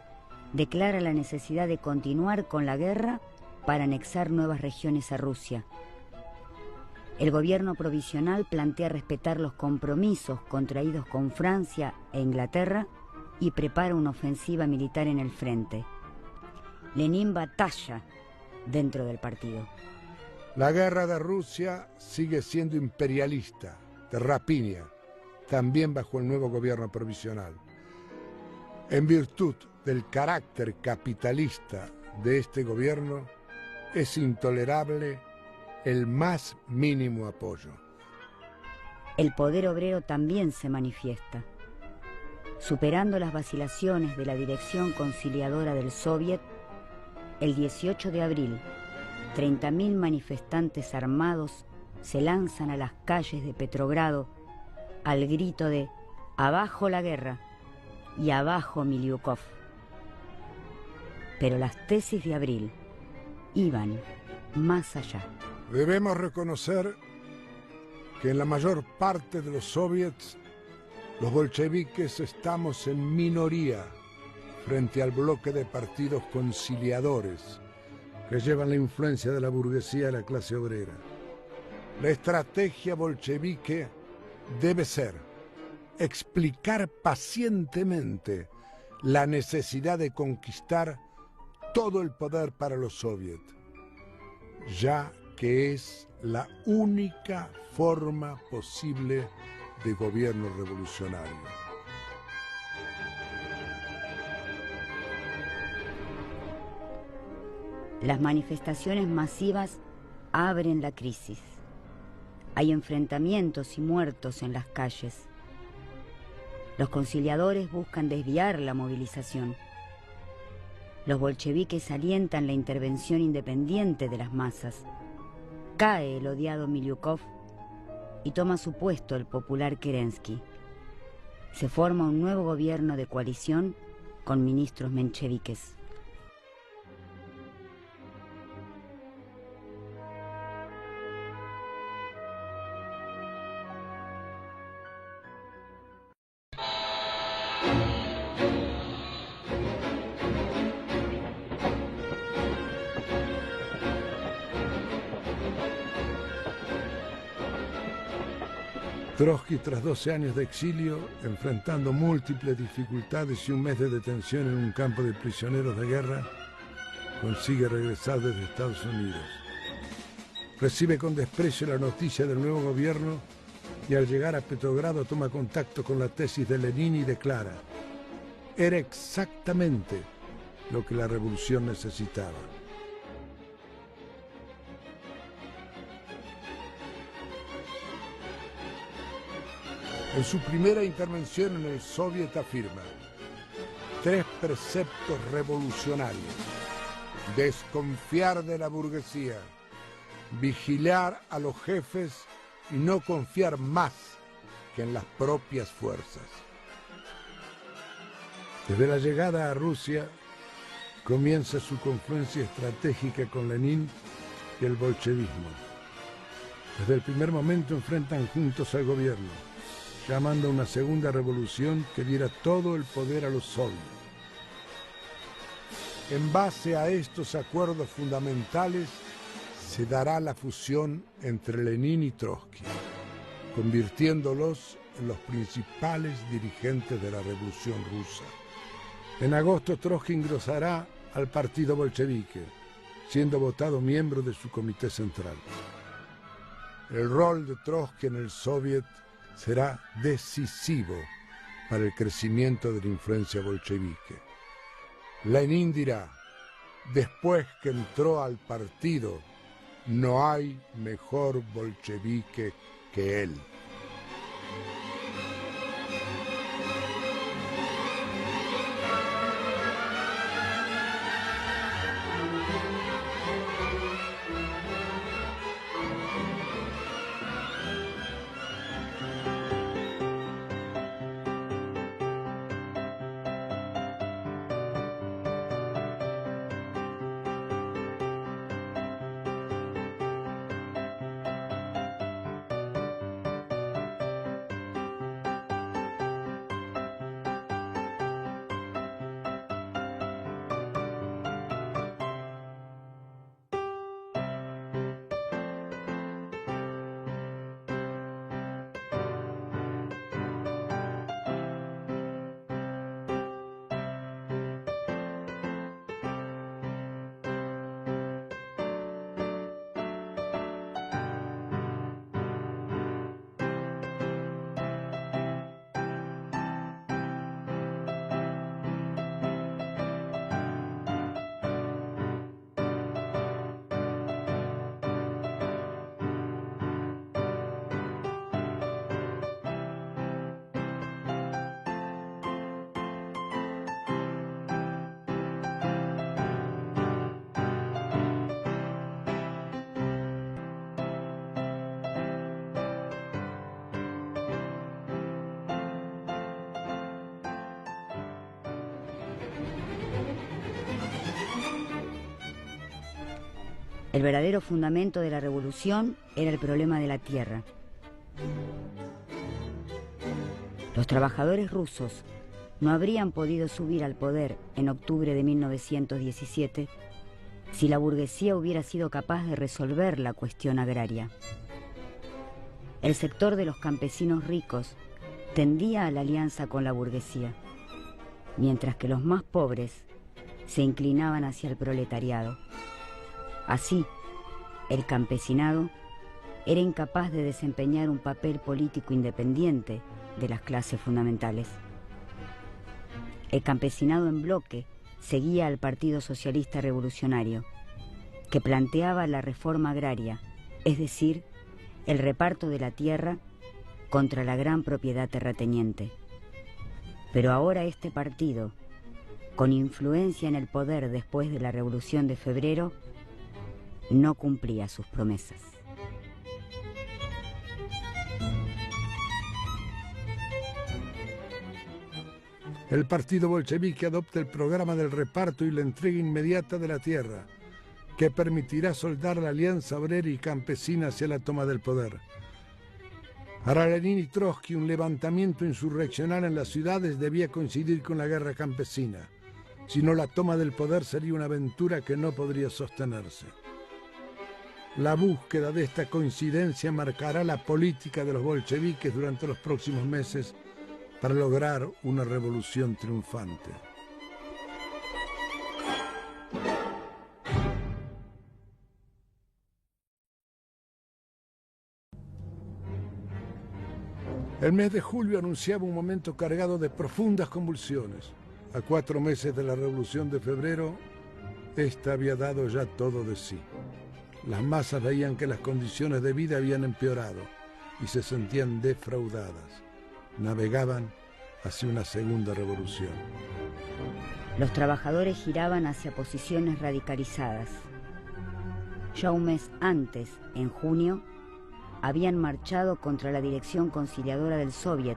declara la necesidad de continuar con la guerra para anexar nuevas regiones a Rusia. El gobierno provisional plantea respetar los compromisos contraídos con Francia e Inglaterra y prepara una ofensiva militar en el frente. Lenin batalla dentro del partido. La guerra de Rusia sigue siendo imperialista, de rapiña, también bajo el nuevo gobierno provisional. En virtud del carácter capitalista de este gobierno, es intolerable el más mínimo apoyo. El poder obrero también se manifiesta. Superando las vacilaciones de la dirección conciliadora del Soviet, el 18 de abril, 30.000 manifestantes armados se lanzan a las calles de Petrogrado al grito de «Abajo la guerra» y abajo Milyukov. Pero las tesis de abril iban más allá. Debemos reconocer que en la mayor parte de los soviets, los bolcheviques estamos en minoría frente al bloque de partidos conciliadores que llevan la influencia de la burguesía y la clase obrera. La estrategia bolchevique debe ser explicar pacientemente la necesidad de conquistar todo el poder para los soviets, ya que es la única forma posible de gobierno revolucionario. Las manifestaciones masivas abren la crisis. Hay enfrentamientos y muertos en las calles. Los conciliadores buscan desviar la movilización. Los bolcheviques alientan la intervención independiente de las masas. Cae el odiado Milyukov y toma su puesto el popular Kerensky. Se forma un nuevo gobierno de coalición con ministros mencheviques. Trotsky, tras 12 años de exilio, enfrentando múltiples dificultades y un mes de detención en un campo de prisioneros de guerra, consigue regresar desde Estados Unidos. Recibe con desprecio la noticia del nuevo gobierno y al llegar a Petrogrado toma contacto con la tesis de Lenin y declara: era exactamente lo que la revolución necesitaba. En su primera intervención en el Soviet afirma: 3 preceptos revolucionarios: desconfiar de la burguesía, vigilar a los jefes y no confiar más que en las propias fuerzas. Desde la llegada a Rusia comienza su confluencia estratégica con Lenin y el bolchevismo. Desde el primer momento enfrentan juntos al gobierno, llamando a una segunda revolución que diera todo el poder a los soviets. En base a estos acuerdos fundamentales se dará la fusión entre Lenin y Trotsky, convirtiéndolos en los principales dirigentes de la Revolución Rusa. En agosto, Trotsky ingresará al partido bolchevique, siendo votado miembro de su comité central. El rol de Trotsky en el Soviet será decisivo para el crecimiento de la influencia bolchevique. Lenin dirá: después que entró al partido, no hay mejor bolchevique que él. El verdadero fundamento de la revolución era el problema de la tierra. Los trabajadores rusos no habrían podido subir al poder en octubre de 1917 si la burguesía hubiera sido capaz de resolver la cuestión agraria. El sector de los campesinos ricos tendía a la alianza con la burguesía, mientras que los más pobres se inclinaban hacia el proletariado. Así, el campesinado era incapaz de desempeñar un papel político independiente de las clases fundamentales. El campesinado en bloque seguía al Partido Socialista Revolucionario, que planteaba la reforma agraria, es decir, el reparto de la tierra contra la gran propiedad terrateniente. Pero ahora este partido, con influencia en el poder después de la Revolución de Febrero, no cumplía sus promesas. El partido bolchevique adopta el programa del reparto y la entrega inmediata de la tierra, que permitirá soldar la alianza obrera y campesina hacia la toma del poder. Para Lenin y Trotsky, un levantamiento insurreccional en las ciudades debía coincidir con la guerra campesina. Si no, la toma del poder sería una aventura que no podría sostenerse. La búsqueda de esta coincidencia marcará la política de los bolcheviques durante los próximos meses para lograr una revolución triunfante. El mes de julio anunciaba un momento cargado de profundas convulsiones. A 4 meses de la Revolución de Febrero, esta había dado ya todo de sí. Las masas veían que las condiciones de vida habían empeorado y se sentían defraudadas. Navegaban hacia una segunda revolución. Los trabajadores giraban hacia posiciones radicalizadas. Ya un mes antes, en junio, habían marchado contra la dirección conciliadora del Soviet,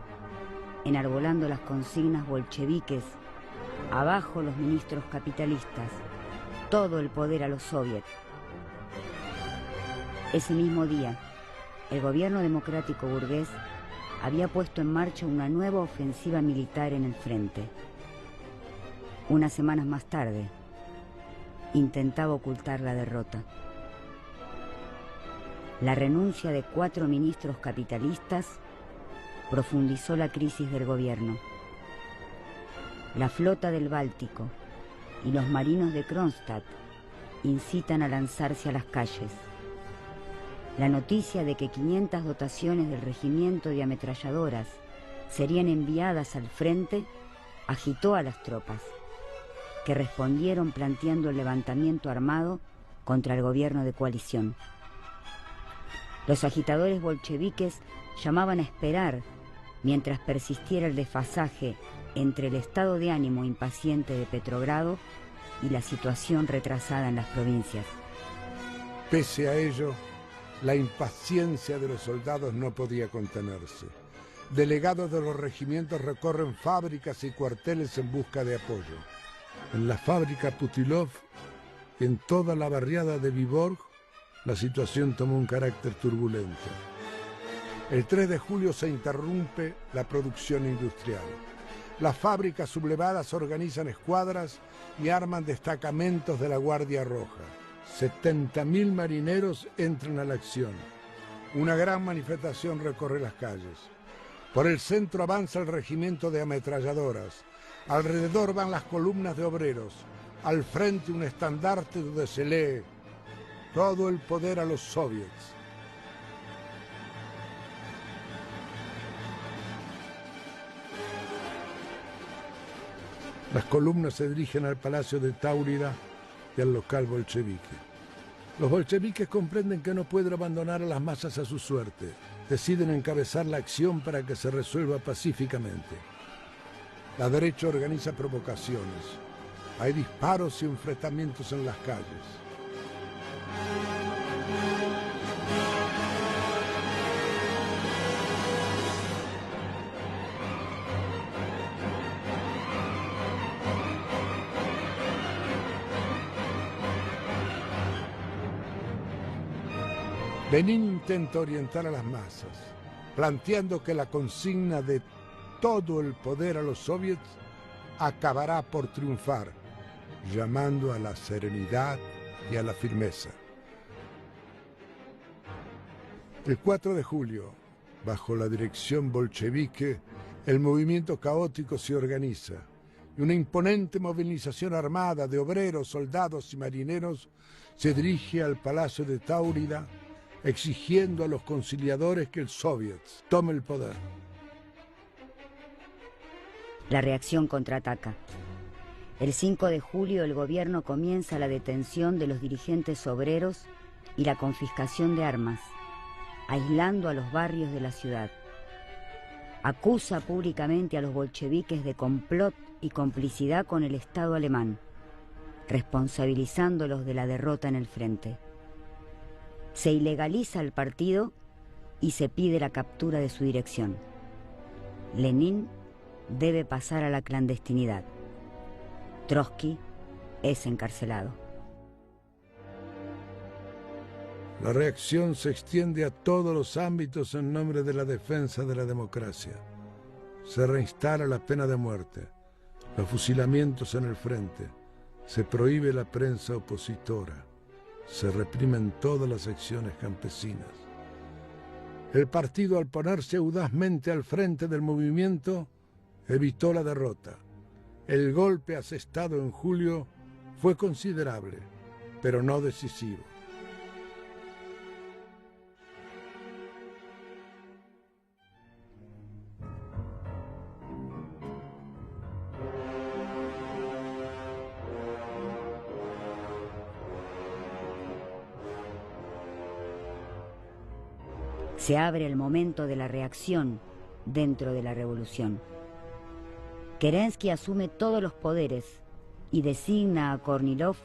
enarbolando las consignas bolcheviques: abajo los ministros capitalistas, todo el poder a los soviets. Ese mismo día, el gobierno democrático burgués había puesto en marcha una nueva ofensiva militar en el frente. Unas semanas más tarde, intentaba ocultar la derrota. La renuncia de 4 ministros capitalistas profundizó la crisis del gobierno. La flota del Báltico y los marinos de Kronstadt incitan a lanzarse a las calles. La noticia de que 500 dotaciones del regimiento de ametralladoras serían enviadas al frente agitó a las tropas, que respondieron planteando el levantamiento armado contra el gobierno de coalición. Los agitadores bolcheviques llamaban a esperar mientras persistiera el desfasaje entre el estado de ánimo impaciente de Petrogrado y la situación retrasada en las provincias. Pese a ello, la impaciencia de los soldados no podía contenerse. Delegados de los regimientos recorren fábricas y cuarteles en busca de apoyo. En la fábrica Putilov y en toda la barriada de Viborg, la situación tomó un carácter turbulento. El 3 de julio se interrumpe la producción industrial. Las fábricas sublevadas organizan escuadras y arman destacamentos de la Guardia Roja. 70.000 marineros entran a la acción. Una gran manifestación recorre las calles. Por el centro avanza el regimiento de ametralladoras. Alrededor van las columnas de obreros. Al frente un estandarte donde se lee: todo el poder a los soviets. Las columnas se dirigen al Palacio de Táurida y al local bolchevique. Los bolcheviques comprenden que no pueden abandonar a las masas a su suerte. Deciden encabezar la acción para que se resuelva pacíficamente. La derecha organiza provocaciones. Hay disparos y enfrentamientos en las calles. Lenin intenta orientar a las masas, planteando que la consigna de todo el poder a los soviets acabará por triunfar, llamando a la serenidad y a la firmeza. El 4 de julio, bajo la dirección bolchevique, el movimiento caótico se organiza y una imponente movilización armada de obreros, soldados y marineros se dirige al Palacio de Táurida, exigiendo a los conciliadores que el Soviet tome el poder. La reacción contraataca. El 5 de julio el gobierno comienza la detención de los dirigentes obreros y la confiscación de armas, aislando a los barrios de la ciudad. Acusa públicamente a los bolcheviques de complot y complicidad con el Estado alemán, responsabilizándolos de la derrota en el frente. Se ilegaliza el partido y se pide la captura de su dirección. Lenin debe pasar a la clandestinidad. Trotsky es encarcelado. La reacción se extiende a todos los ámbitos en nombre de la defensa de la democracia. Se reinstala la pena de muerte, los fusilamientos en el frente, se prohíbe la prensa opositora, se reprimen todas las secciones campesinas. El partido, al ponerse audazmente al frente del movimiento, evitó la derrota. El golpe asestado en julio fue considerable, pero no decisivo. Se abre el momento de la reacción dentro de la revolución. Kerensky asume todos los poderes y designa a Kornilov,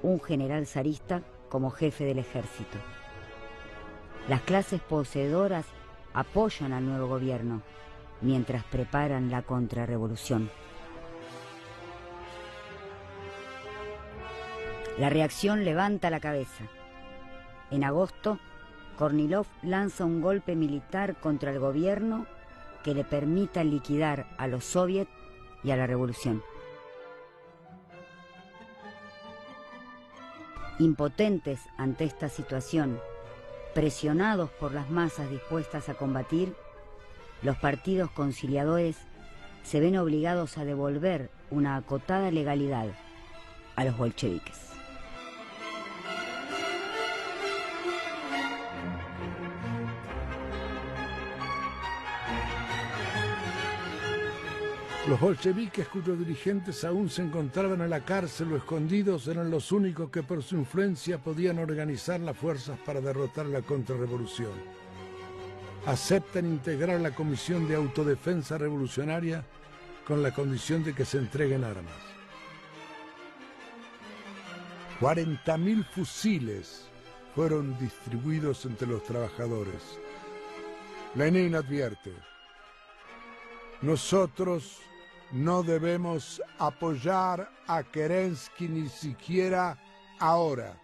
un general zarista, como jefe del ejército. Las clases poseedoras apoyan al nuevo gobierno mientras preparan la contrarrevolución. La reacción levanta la cabeza. En agosto, Kornilov lanza un golpe militar contra el gobierno que le permita liquidar a los soviets y a la revolución. Impotentes ante esta situación, presionados por las masas dispuestas a combatir, los partidos conciliadores se ven obligados a devolver una acotada legalidad a los bolcheviques. Los bolcheviques cuyos dirigentes aún se encontraban en la cárcel o escondidos eran los únicos que por su influencia podían organizar las fuerzas para derrotar la contrarrevolución. Aceptan integrar la Comisión de Autodefensa Revolucionaria con la condición de que se entreguen armas. 40.000 fusiles fueron distribuidos entre los trabajadores. Lenin advierte: nosotros no debemos apoyar a Kerensky ni siquiera ahora.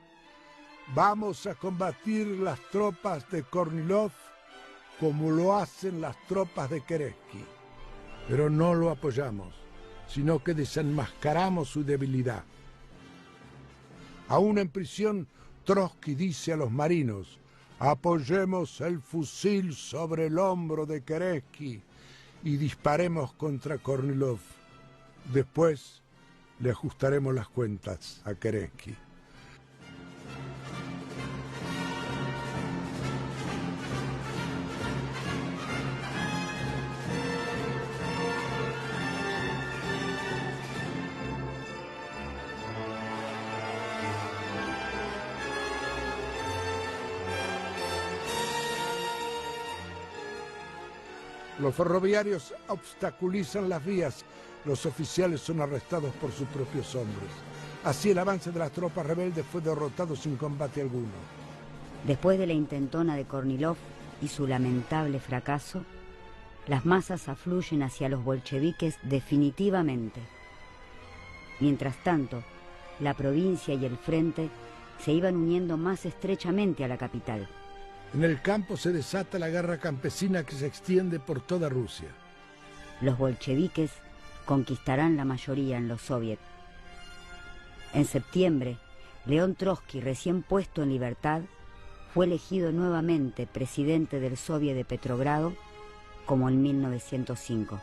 Vamos a combatir las tropas de Kornilov como lo hacen las tropas de Kerensky. Pero no lo apoyamos, sino que desenmascaramos su debilidad. Aún en prisión, Trotsky dice a los marinos: apoyemos el fusil sobre el hombro de Kerensky y disparemos contra Kornilov. Después le ajustaremos las cuentas a Kerensky. Los ferroviarios obstaculizan las vías. Los oficiales son arrestados por sus propios hombres. Así el avance de las tropas rebeldes fue derrotado sin combate alguno. Después de la intentona de Kornilov y su lamentable fracaso, las masas afluyen hacia los bolcheviques definitivamente. Mientras tanto, la provincia y el frente se iban uniendo más estrechamente a la capital. En el campo se desata la guerra campesina que se extiende por toda Rusia. Los bolcheviques conquistarán la mayoría en los soviets. En septiembre, León Trotsky, recién puesto en libertad, fue elegido nuevamente presidente del Soviet de Petrogrado, como en 1905.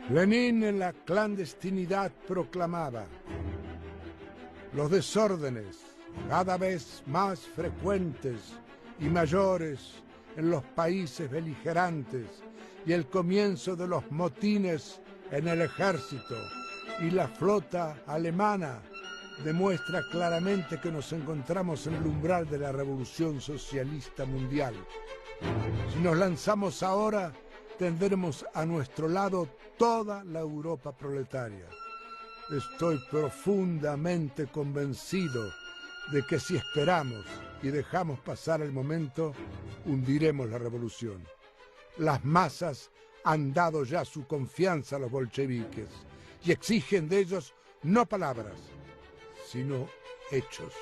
Lenin en la clandestinidad proclamaba: los desórdenes cada vez más frecuentes y mayores en los países beligerantes y el comienzo de los motines en el ejército y la flota alemana demuestra claramente que nos encontramos en el umbral de la revolución socialista mundial. Si nos lanzamos ahora, tendremos a nuestro lado toda la Europa proletaria. Estoy profundamente convencido de que si esperamos y dejamos pasar el momento, hundiremos la revolución. Las masas han dado ya su confianza a los bolcheviques y exigen de ellos no palabras, sino hechos.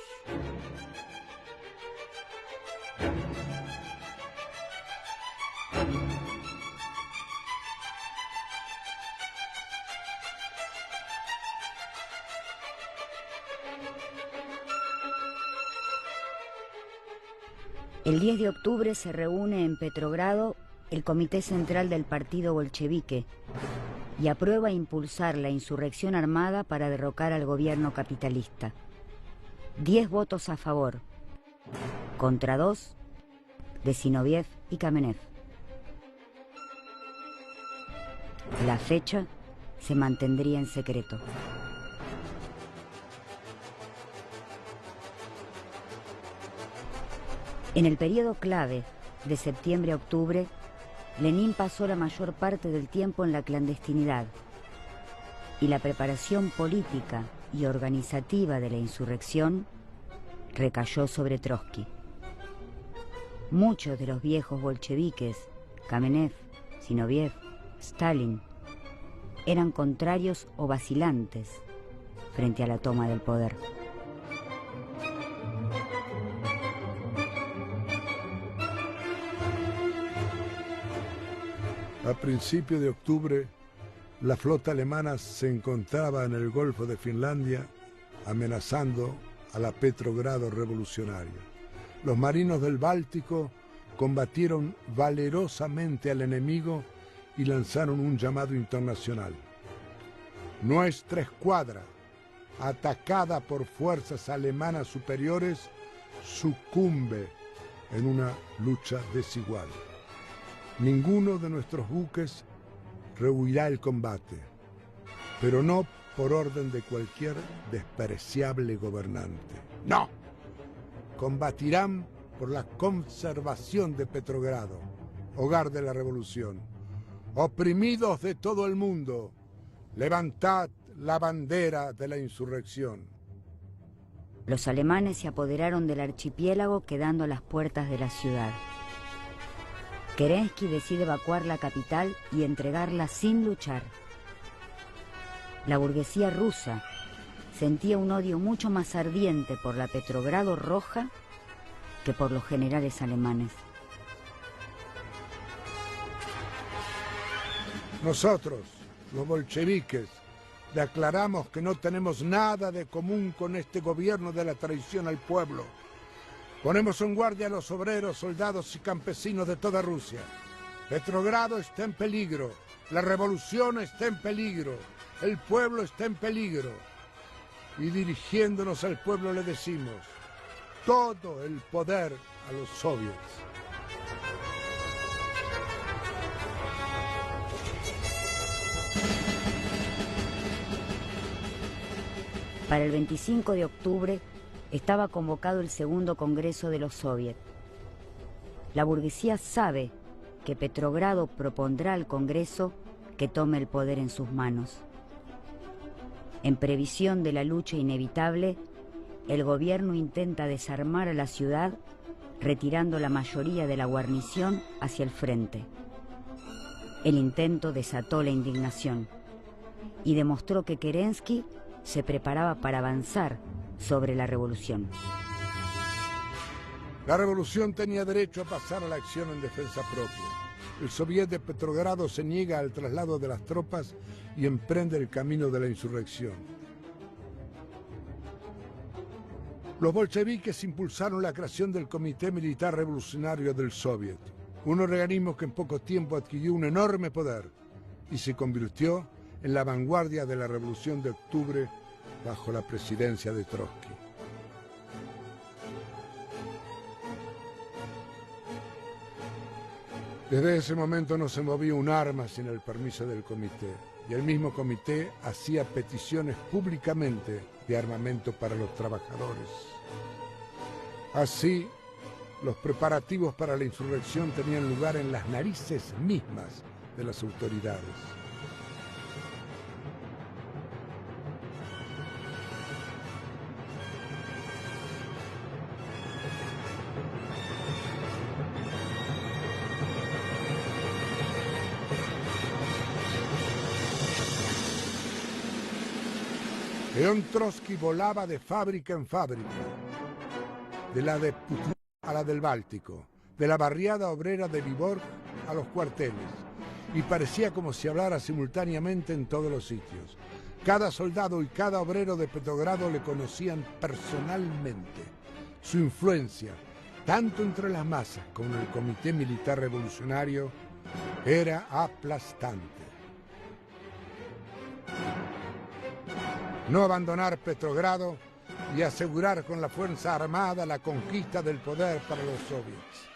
El 10 de octubre se reúne en Petrogrado el Comité Central del Partido Bolchevique y aprueba impulsar la insurrección armada para derrocar al gobierno capitalista. 10 votos a favor, contra 2 de Zinoviev y Kamenev. La fecha se mantendría en secreto. En el periodo clave de septiembre a octubre, Lenin pasó la mayor parte del tiempo en la clandestinidad y la preparación política y organizativa de la insurrección recayó sobre Trotsky. Muchos de los viejos bolcheviques, Kamenev, Zinoviev, Stalin, eran contrarios o vacilantes frente a la toma del poder. A principios de octubre, la flota alemana se encontraba en el Golfo de Finlandia amenazando a la Petrogrado revolucionaria. Los marinos del Báltico combatieron valerosamente al enemigo y lanzaron un llamado internacional. Nuestra escuadra, atacada por fuerzas alemanas superiores, sucumbe en una lucha desigual. Ninguno de nuestros buques rehuirá el combate, pero no por orden de cualquier despreciable gobernante. ¡No! Combatirán por la conservación de Petrogrado, hogar de la revolución. Oprimidos de todo el mundo, levantad la bandera de la insurrección. Los alemanes se apoderaron del archipiélago, quedando a las puertas de la ciudad. Kerensky decide evacuar la capital y entregarla sin luchar. La burguesía rusa sentía un odio mucho más ardiente por la Petrogrado roja que por los generales alemanes. Nosotros, los bolcheviques, declaramos que no tenemos nada de común con este gobierno de la traición al pueblo. Ponemos en guardia a los obreros, soldados y campesinos de toda Rusia. Petrogrado está en peligro, la revolución está en peligro, el pueblo está en peligro. Y dirigiéndonos al pueblo le decimos: todo el poder a los soviets. Para el 25 de octubre estaba convocado el segundo Congreso de los Soviets. La burguesía sabe que Petrogrado propondrá al Congreso que tome el poder en sus manos. En previsión de la lucha inevitable, el gobierno intenta desarmar a la ciudad, retirando la mayoría de la guarnición hacia el frente. El intento desató la indignación y demostró que Kerensky se preparaba para avanzar sobre la revolución. La revolución tenía derecho a pasar a la acción en defensa propia. El soviet de Petrogrado se niega al traslado de las tropas y emprende el camino de la insurrección. Los bolcheviques impulsaron la creación del Comité Militar Revolucionario del Soviet, un organismo que en poco tiempo adquirió un enorme poder y se convirtió en la vanguardia de la Revolución de Octubre bajo la presidencia de Trotsky. Desde ese momento no se movía un arma sin el permiso del comité, y el mismo comité hacía peticiones públicamente de armamento para los trabajadores. Así, los preparativos para la insurrección tenían lugar en las narices mismas de las autoridades. León Trotsky volaba de fábrica en fábrica, de la de Putnam a la del Báltico, de la barriada obrera de Viborg a los cuarteles, y parecía como si hablara simultáneamente en todos los sitios. Cada soldado y cada obrero de Petrogrado le conocían personalmente. Su influencia, tanto entre las masas como en el Comité Militar Revolucionario, era aplastante. No abandonar Petrogrado y asegurar con la fuerza armada la conquista del poder para los soviets.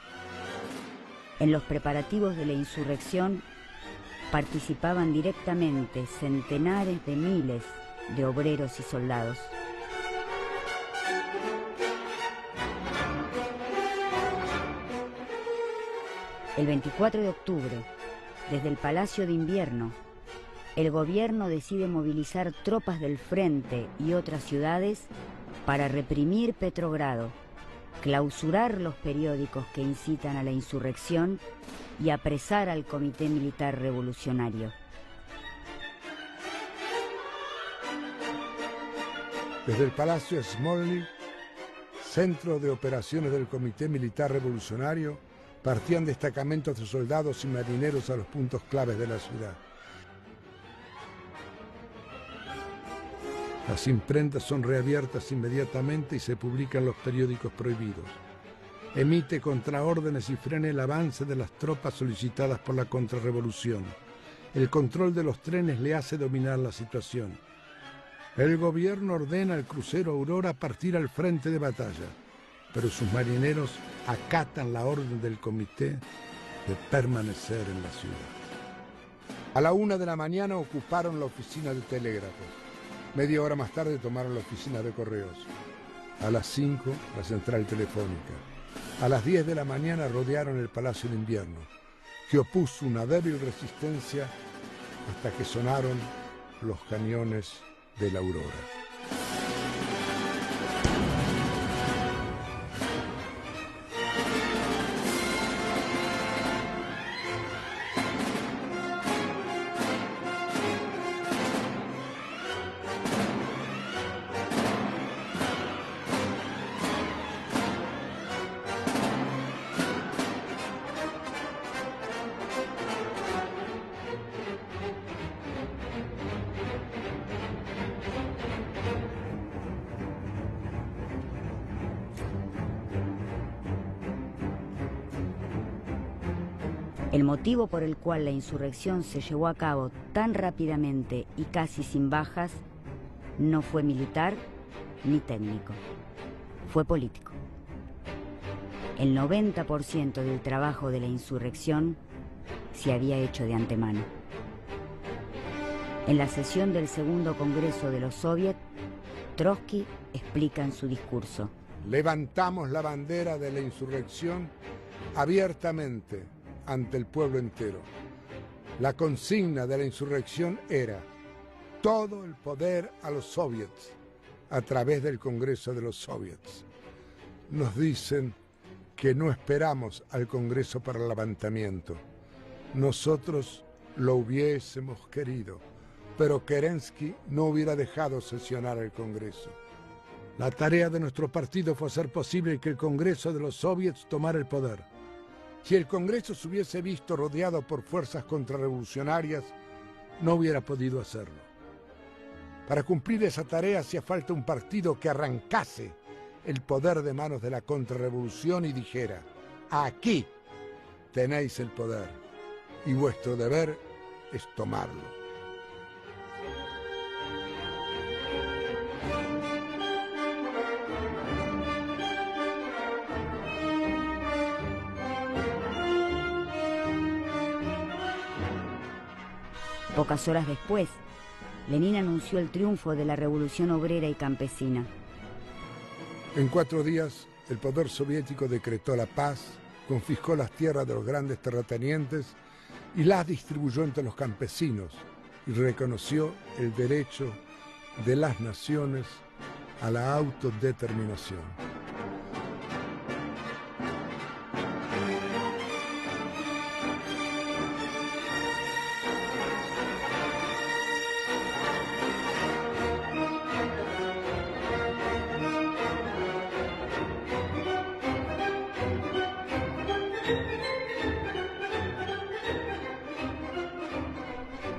En los preparativos de la insurrección participaban directamente centenares de miles de obreros y soldados. El 24 de octubre, desde el Palacio de Invierno, el gobierno decide movilizar tropas del frente y otras ciudades para reprimir Petrogrado, clausurar los periódicos que incitan a la insurrección y apresar al Comité Militar Revolucionario. Desde el Palacio Smolny, centro de operaciones del Comité Militar Revolucionario, partían destacamentos de soldados y marineros a los puntos claves de la ciudad. Las imprentas son reabiertas inmediatamente y se publican los periódicos prohibidos. Emite contraórdenes y frena el avance de las tropas solicitadas por la contrarrevolución. El control de los trenes le hace dominar la situación. El gobierno ordena al crucero Aurora partir al frente de batalla, pero sus marineros acatan la orden del comité de permanecer en la ciudad. A la 1 de la mañana ocuparon la oficina de telégrafos. Media hora más tarde tomaron la oficina de correos. A las 5, la central telefónica. A las 10 de la mañana rodearon el Palacio de Invierno, que opuso una débil resistencia hasta que sonaron los cañones de la Aurora. El motivo por el cual la insurrección se llevó a cabo tan rápidamente y casi sin bajas no fue militar ni técnico, fue político. El 90% del trabajo de la insurrección se había hecho de antemano. En la sesión del segundo Congreso de los Soviets, Trotsky explica en su discurso: levantamos la bandera de la insurrección abiertamente ante el pueblo entero. La consigna de la insurrección era todo el poder a los soviets a través del Congreso de los Soviets. Nos dicen que no esperamos al Congreso para el levantamiento. Nosotros lo hubiésemos querido, pero Kerensky no hubiera dejado sesionar el Congreso. La tarea de nuestro partido fue hacer posible que el Congreso de los Soviets tomara el poder. Si el Congreso se hubiese visto rodeado por fuerzas contrarrevolucionarias, no hubiera podido hacerlo. Para cumplir esa tarea hacía falta un partido que arrancase el poder de manos de la contrarrevolución y dijera: aquí tenéis el poder y vuestro deber es tomarlo. Pocas horas después, Lenin anunció el triunfo de la revolución obrera y campesina. En 4 días, el poder soviético decretó la paz, confiscó las tierras de los grandes terratenientes y las distribuyó entre los campesinos y reconoció el derecho de las naciones a la autodeterminación.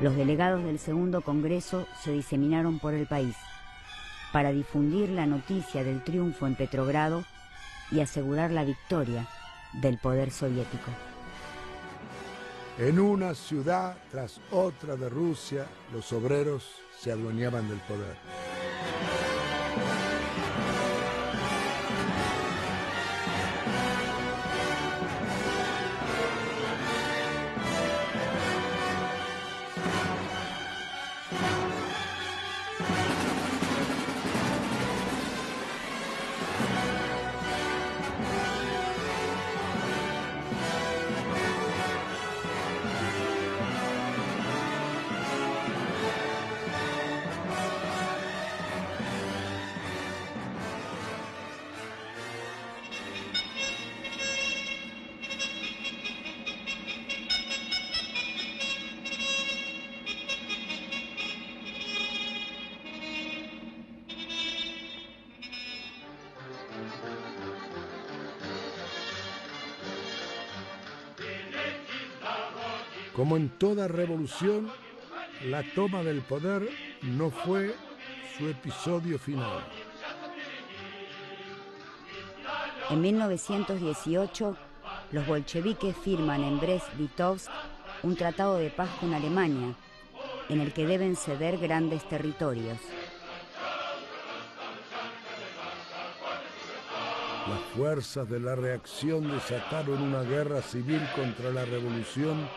Los delegados del Segundo Congreso se diseminaron por el país para difundir la noticia del triunfo en Petrogrado y asegurar la victoria del poder soviético. En una ciudad tras otra de Rusia, los obreros se adueñaban del poder. Como en toda revolución, la toma del poder no fue su episodio final. En 1918, los bolcheviques firman en Brest-Litovsk un tratado de paz con Alemania, en el que deben ceder grandes territorios. Las fuerzas de la reacción desataron una guerra civil contra la revolución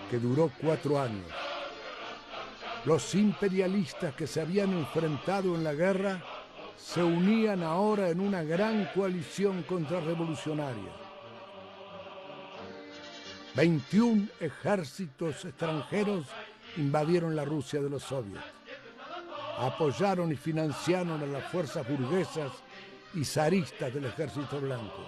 que duró 4 años. Los imperialistas que se habían enfrentado en la guerra se unían ahora en una gran coalición contrarrevolucionaria. 21 ejércitos extranjeros invadieron la Rusia de los soviets. Apoyaron y financiaron a las fuerzas burguesas y zaristas del Ejército Blanco.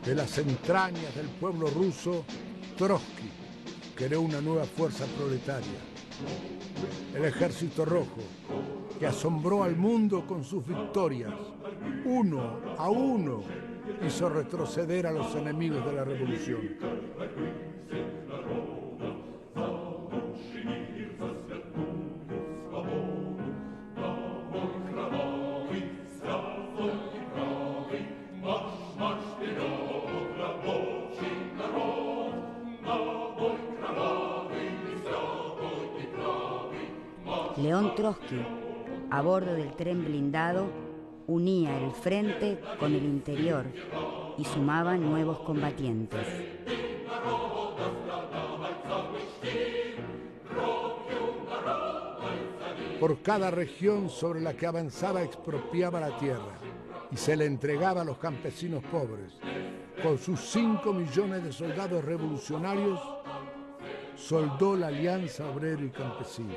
De las entrañas del pueblo ruso, Trotsky creó una nueva fuerza proletaria, el Ejército Rojo, que asombró al mundo con sus victorias. 1 a 1 hizo retroceder a los enemigos de la revolución. León Trotsky, a bordo del tren blindado, unía el frente con el interior y sumaba nuevos combatientes. Por cada región sobre la que avanzaba expropiaba la tierra y se le entregaba a los campesinos pobres. Con sus 5 millones de soldados revolucionarios, soldó la alianza obrero y campesina.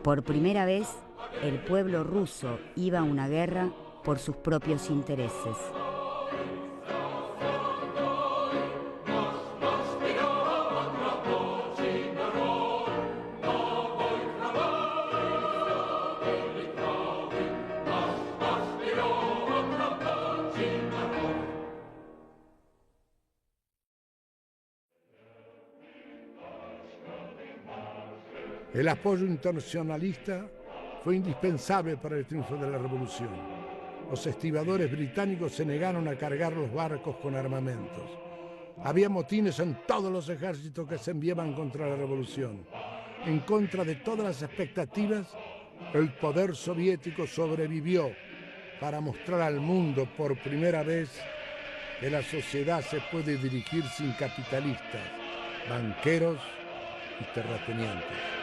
Por primera vez, el pueblo ruso iba a una guerra por sus propios intereses. El apoyo internacionalista fue indispensable para el triunfo de la revolución. Los estibadores británicos se negaron a cargar los barcos con armamentos. Había motines en todos los ejércitos que se enviaban contra la revolución. En contra de todas las expectativas, el poder soviético sobrevivió para mostrar al mundo por primera vez que la sociedad se puede dirigir sin capitalistas, banqueros y terratenientes.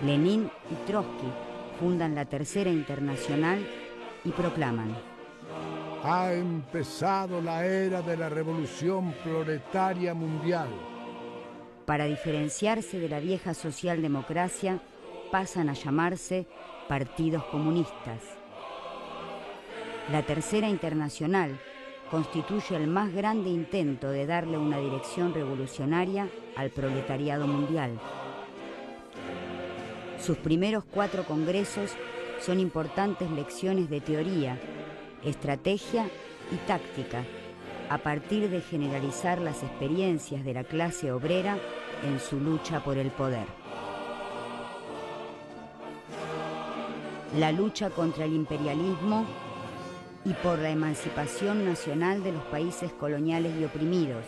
Lenin y Trotsky fundan la Tercera Internacional y proclaman: ha empezado la era de la revolución proletaria mundial. Para diferenciarse de la vieja socialdemocracia, pasan a llamarse partidos comunistas. La Tercera Internacional constituye el más grande intento de darle una dirección revolucionaria al proletariado mundial. Sus primeros 4 congresos son importantes lecciones de teoría, estrategia y táctica, a partir de generalizar las experiencias de la clase obrera en su lucha por el poder. La lucha contra el imperialismo y por la emancipación nacional de los países coloniales y oprimidos.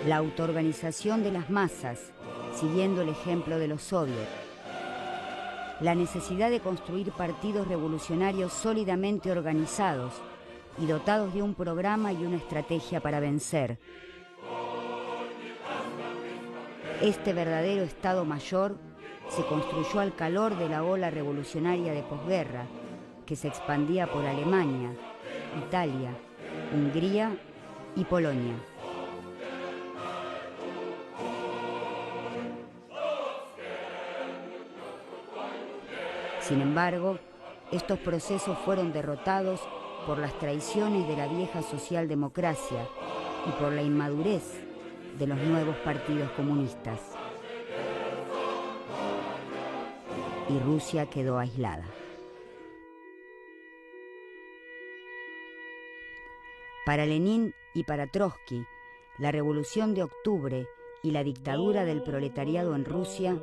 La autoorganización de las masas, siguiendo el ejemplo de los soviets. La necesidad de construir partidos revolucionarios sólidamente organizados y dotados de un programa y una estrategia para vencer. Este verdadero Estado Mayor se construyó al calor de la ola revolucionaria de posguerra, que se expandía por Alemania, Italia, Hungría y Polonia. Sin embargo, estos procesos fueron derrotados por las traiciones de la vieja socialdemocracia y por la inmadurez de los nuevos partidos comunistas. Y Rusia quedó aislada. Para Lenin y para Trotsky, la Revolución de Octubre y la dictadura del proletariado en Rusia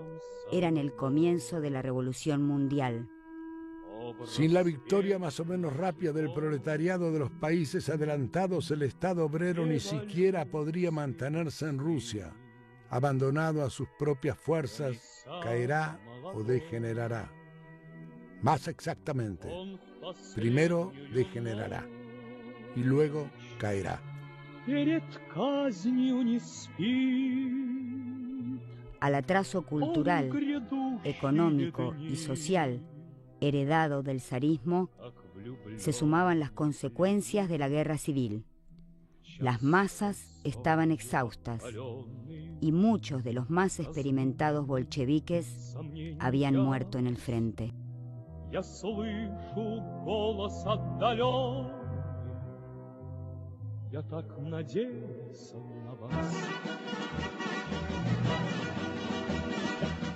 eran el comienzo de la Revolución Mundial. Sin la victoria más o menos rápida del proletariado de los países adelantados, el Estado obrero ni siquiera podría mantenerse en Rusia. Abandonado a sus propias fuerzas, caerá o degenerará. Más exactamente, primero degenerará y luego caerá. Al atraso cultural, económico y social heredado del zarismo, se sumaban las consecuencias de la guerra civil. Las masas estaban exhaustas y muchos de los más experimentados bolcheviques habían muerto en el frente.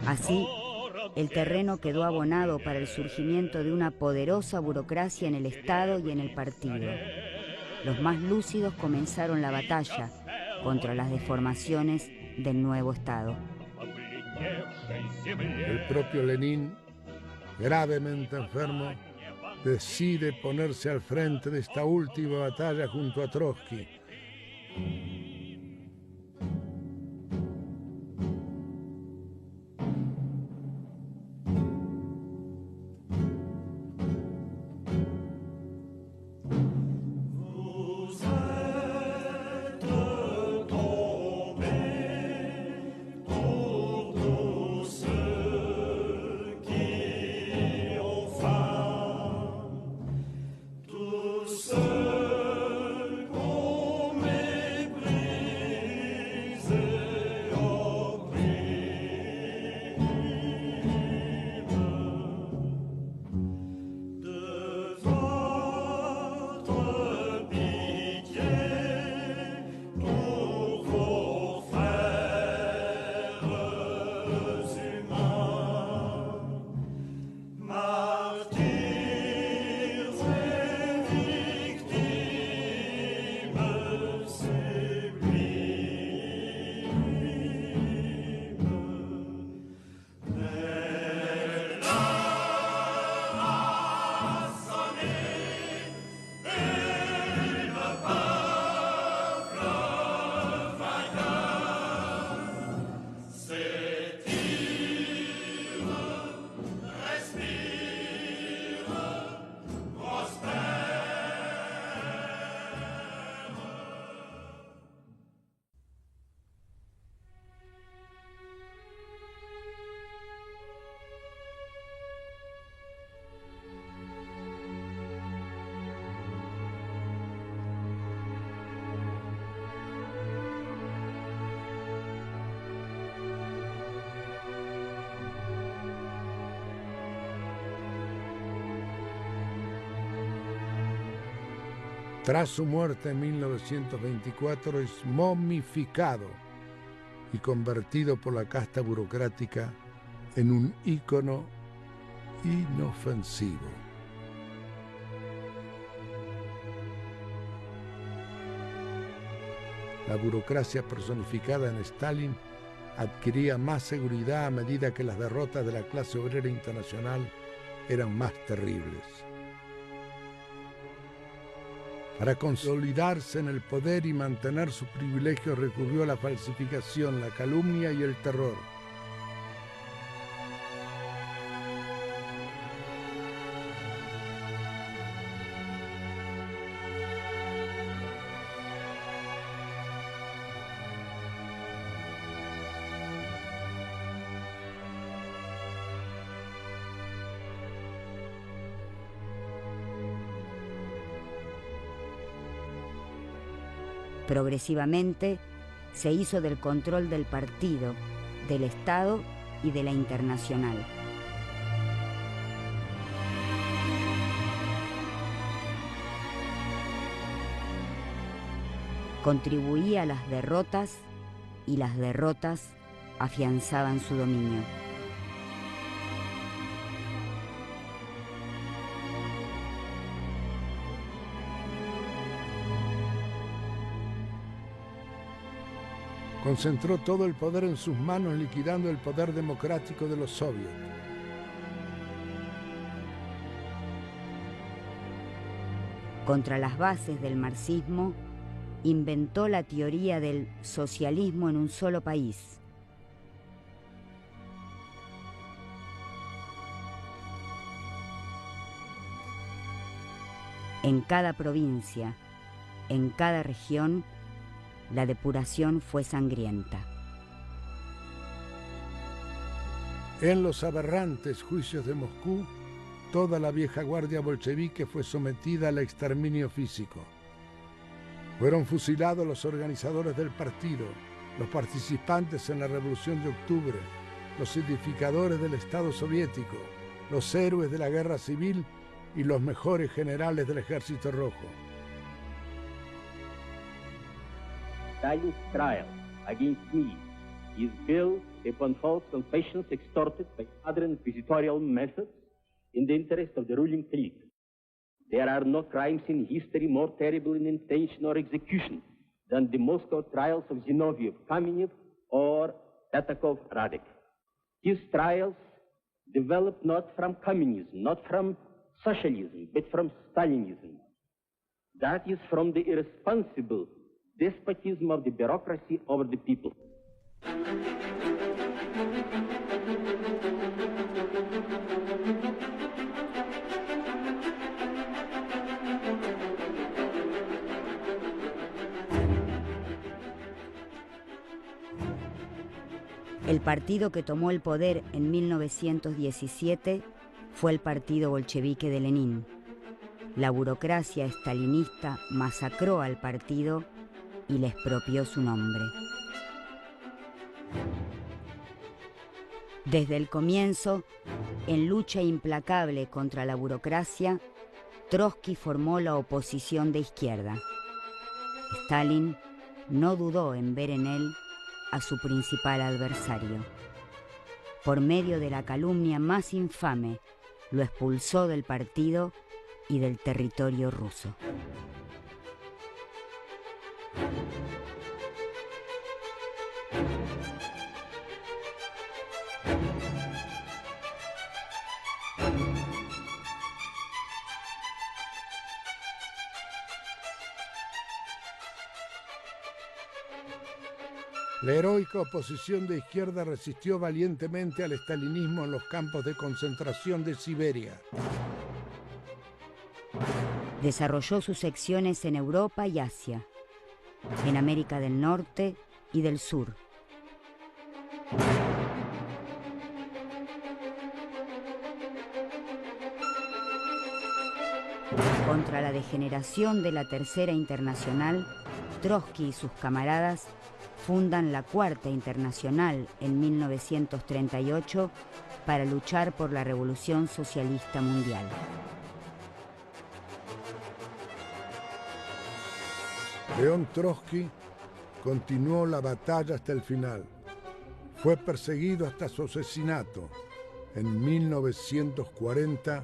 Así, el terreno quedó abonado para el surgimiento de una poderosa burocracia en el Estado y en el partido. Los más lúcidos comenzaron la batalla contra las deformaciones del nuevo Estado. El propio Lenin, gravemente enfermo, decide ponerse al frente de esta última batalla junto a Trotsky. Tras su muerte en 1924 es momificado y convertido por la casta burocrática en un ícono inofensivo. La burocracia personificada en Stalin adquiría más seguridad a medida que las derrotas de la clase obrera internacional eran más terribles. Para consolidarse en el poder y mantener sus privilegios recurrió a la falsificación, la calumnia y el terror. Progresivamente se hizo del control del partido, del Estado y de la Internacional. Contribuía a las derrotas y las derrotas afianzaban su dominio. Concentró todo el poder en sus manos, liquidando el poder democrático de los soviets. Contra las bases del marxismo, inventó la teoría del socialismo en un solo país. En cada provincia, en cada región, la depuración fue sangrienta. En los aberrantes juicios de Moscú, toda la vieja guardia bolchevique fue sometida al exterminio físico. Fueron fusilados los organizadores del partido, los participantes en la Revolución de Octubre, los edificadores del Estado soviético, los héroes de la guerra civil y los mejores generales del Ejército Rojo. Stalin's trial against me is built upon false confessions extorted by other inquisitorial methods in the interest of the ruling clique. There are no crimes in history more terrible in intention or execution than the Moscow trials of Zinoviev, Kamenev, or Tatakov-Radek. These trials developed not from communism, not from socialism, but from Stalinism. That is from the irresponsible despotism of the bureaucracy over the people. El partido que tomó el poder en 1917 fue el Partido Bolchevique de Lenin. La burocracia estalinista masacró al partido y le expropió su nombre. Desde el comienzo, en lucha implacable contra la burocracia, Trotsky formó la oposición de izquierda. Stalin no dudó en ver en él a su principal adversario. Por medio de la calumnia más infame, lo expulsó del partido y del territorio ruso. La heroica oposición de izquierda resistió valientemente al estalinismo en los campos de concentración de Siberia. Desarrolló sus secciones en Europa y Asia, en América del Norte y del Sur. Contra la degeneración de la Tercera Internacional, Trotsky y sus camaradas fundan la Cuarta Internacional en 1938 para luchar por la Revolución Socialista Mundial. León Trotsky continuó la batalla hasta el final. Fue perseguido hasta su asesinato en 1940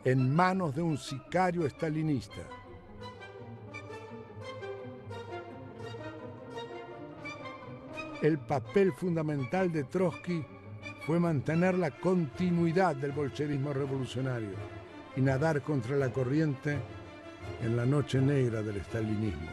en manos de un sicario estalinista. El papel fundamental de Trotsky fue mantener la continuidad del bolchevismo revolucionario y nadar contra la corriente en la noche negra del estalinismo.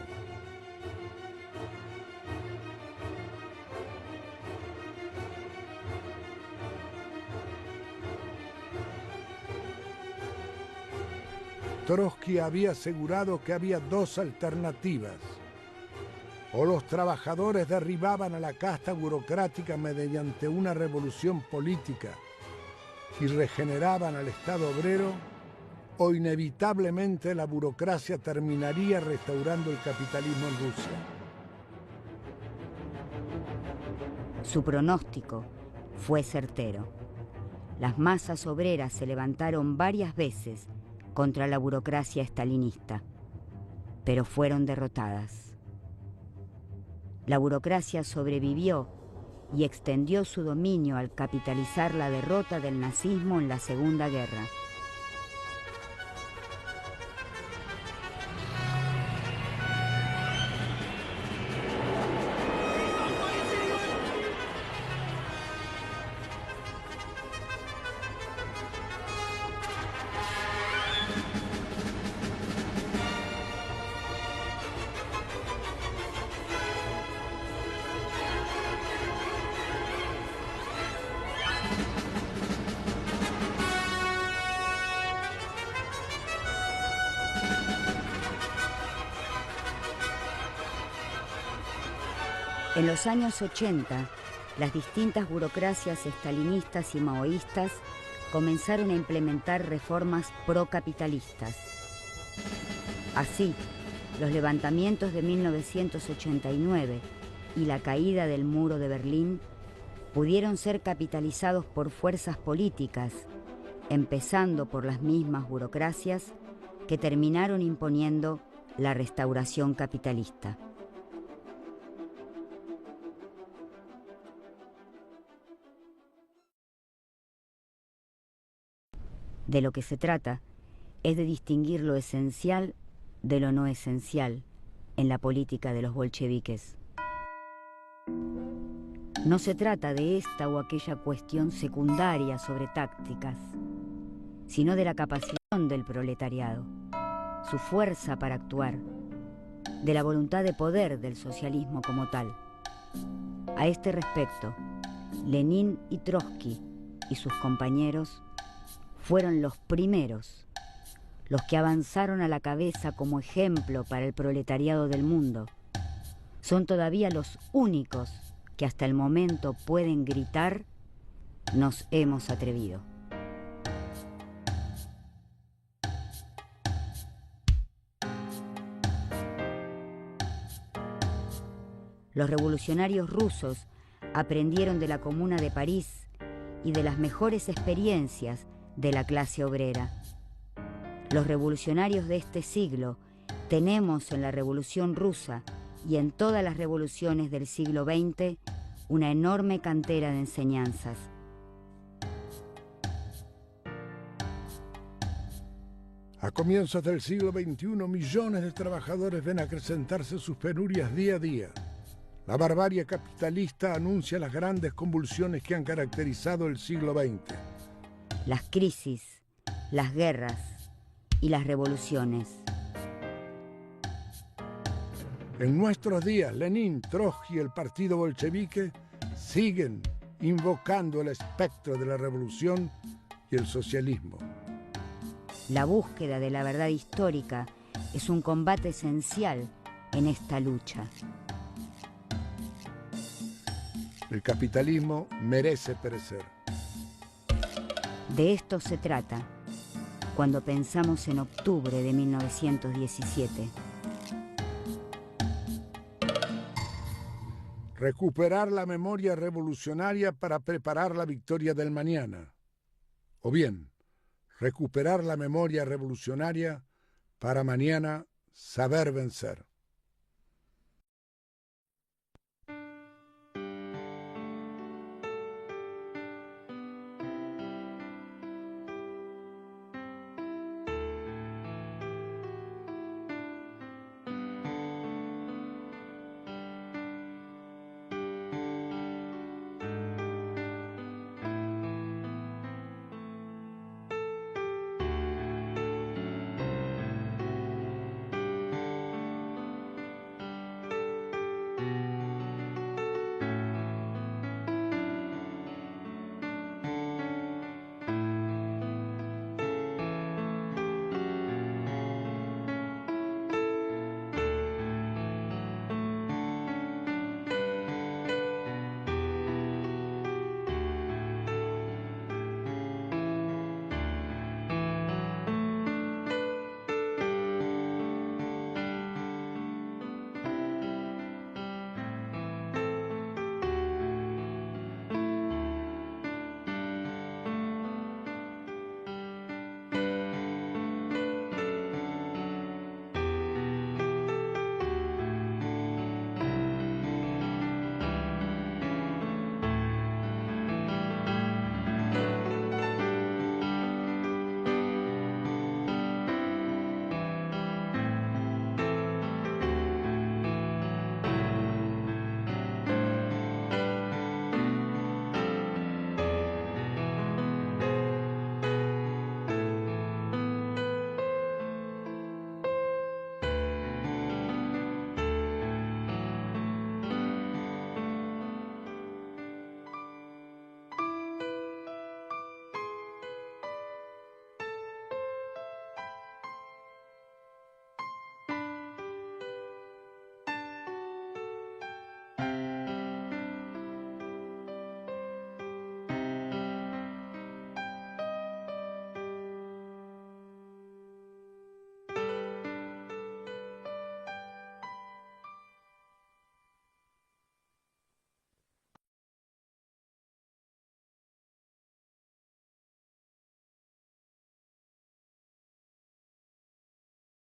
Trotsky había asegurado que había dos alternativas. O los trabajadores derribaban a la casta burocrática mediante una revolución política y regeneraban al Estado obrero, o inevitablemente la burocracia terminaría restaurando el capitalismo en Rusia. Su pronóstico fue certero. Las masas obreras se levantaron varias veces contra la burocracia estalinista, pero fueron derrotadas. La burocracia sobrevivió y extendió su dominio al capitalizar la derrota del nazismo en la Segunda Guerra. En los años 80, las distintas burocracias estalinistas y maoístas comenzaron a implementar reformas procapitalistas. Así, los levantamientos de 1989 y la caída del muro de Berlín pudieron ser capitalizados por fuerzas políticas, empezando por las mismas burocracias que terminaron imponiendo la restauración capitalista. De lo que se trata es de distinguir lo esencial de lo no esencial en la política de los bolcheviques. No se trata de esta o aquella cuestión secundaria sobre tácticas, sino de la capacidad del proletariado, su fuerza para actuar, de la voluntad de poder del socialismo como tal. A este respecto, Lenin y Trotsky y sus compañeros fueron los primeros, los que avanzaron a la cabeza como ejemplo para el proletariado del mundo. Son todavía los únicos que hasta el momento pueden gritar: nos hemos atrevido. Los revolucionarios rusos aprendieron de la Comuna de París y de las mejores experiencias de la clase obrera. Los revolucionarios de este siglo tenemos en la Revolución Rusa y en todas las revoluciones del siglo XX una enorme cantera de enseñanzas. A comienzos del siglo XXI, millones de trabajadores ven acrecentarse sus penurias día a día. La barbarie capitalista anuncia las grandes convulsiones que han caracterizado el siglo XX. Las crisis, las guerras y las revoluciones. En nuestros días, Lenin, Trotsky y el partido bolchevique siguen invocando el espectro de la revolución y el socialismo. La búsqueda de la verdad histórica es un combate esencial en esta lucha. El capitalismo merece perecer. De esto se trata cuando pensamos en octubre de 1917. Recuperar la memoria revolucionaria para preparar la victoria del mañana. O bien, recuperar la memoria revolucionaria para mañana saber vencer.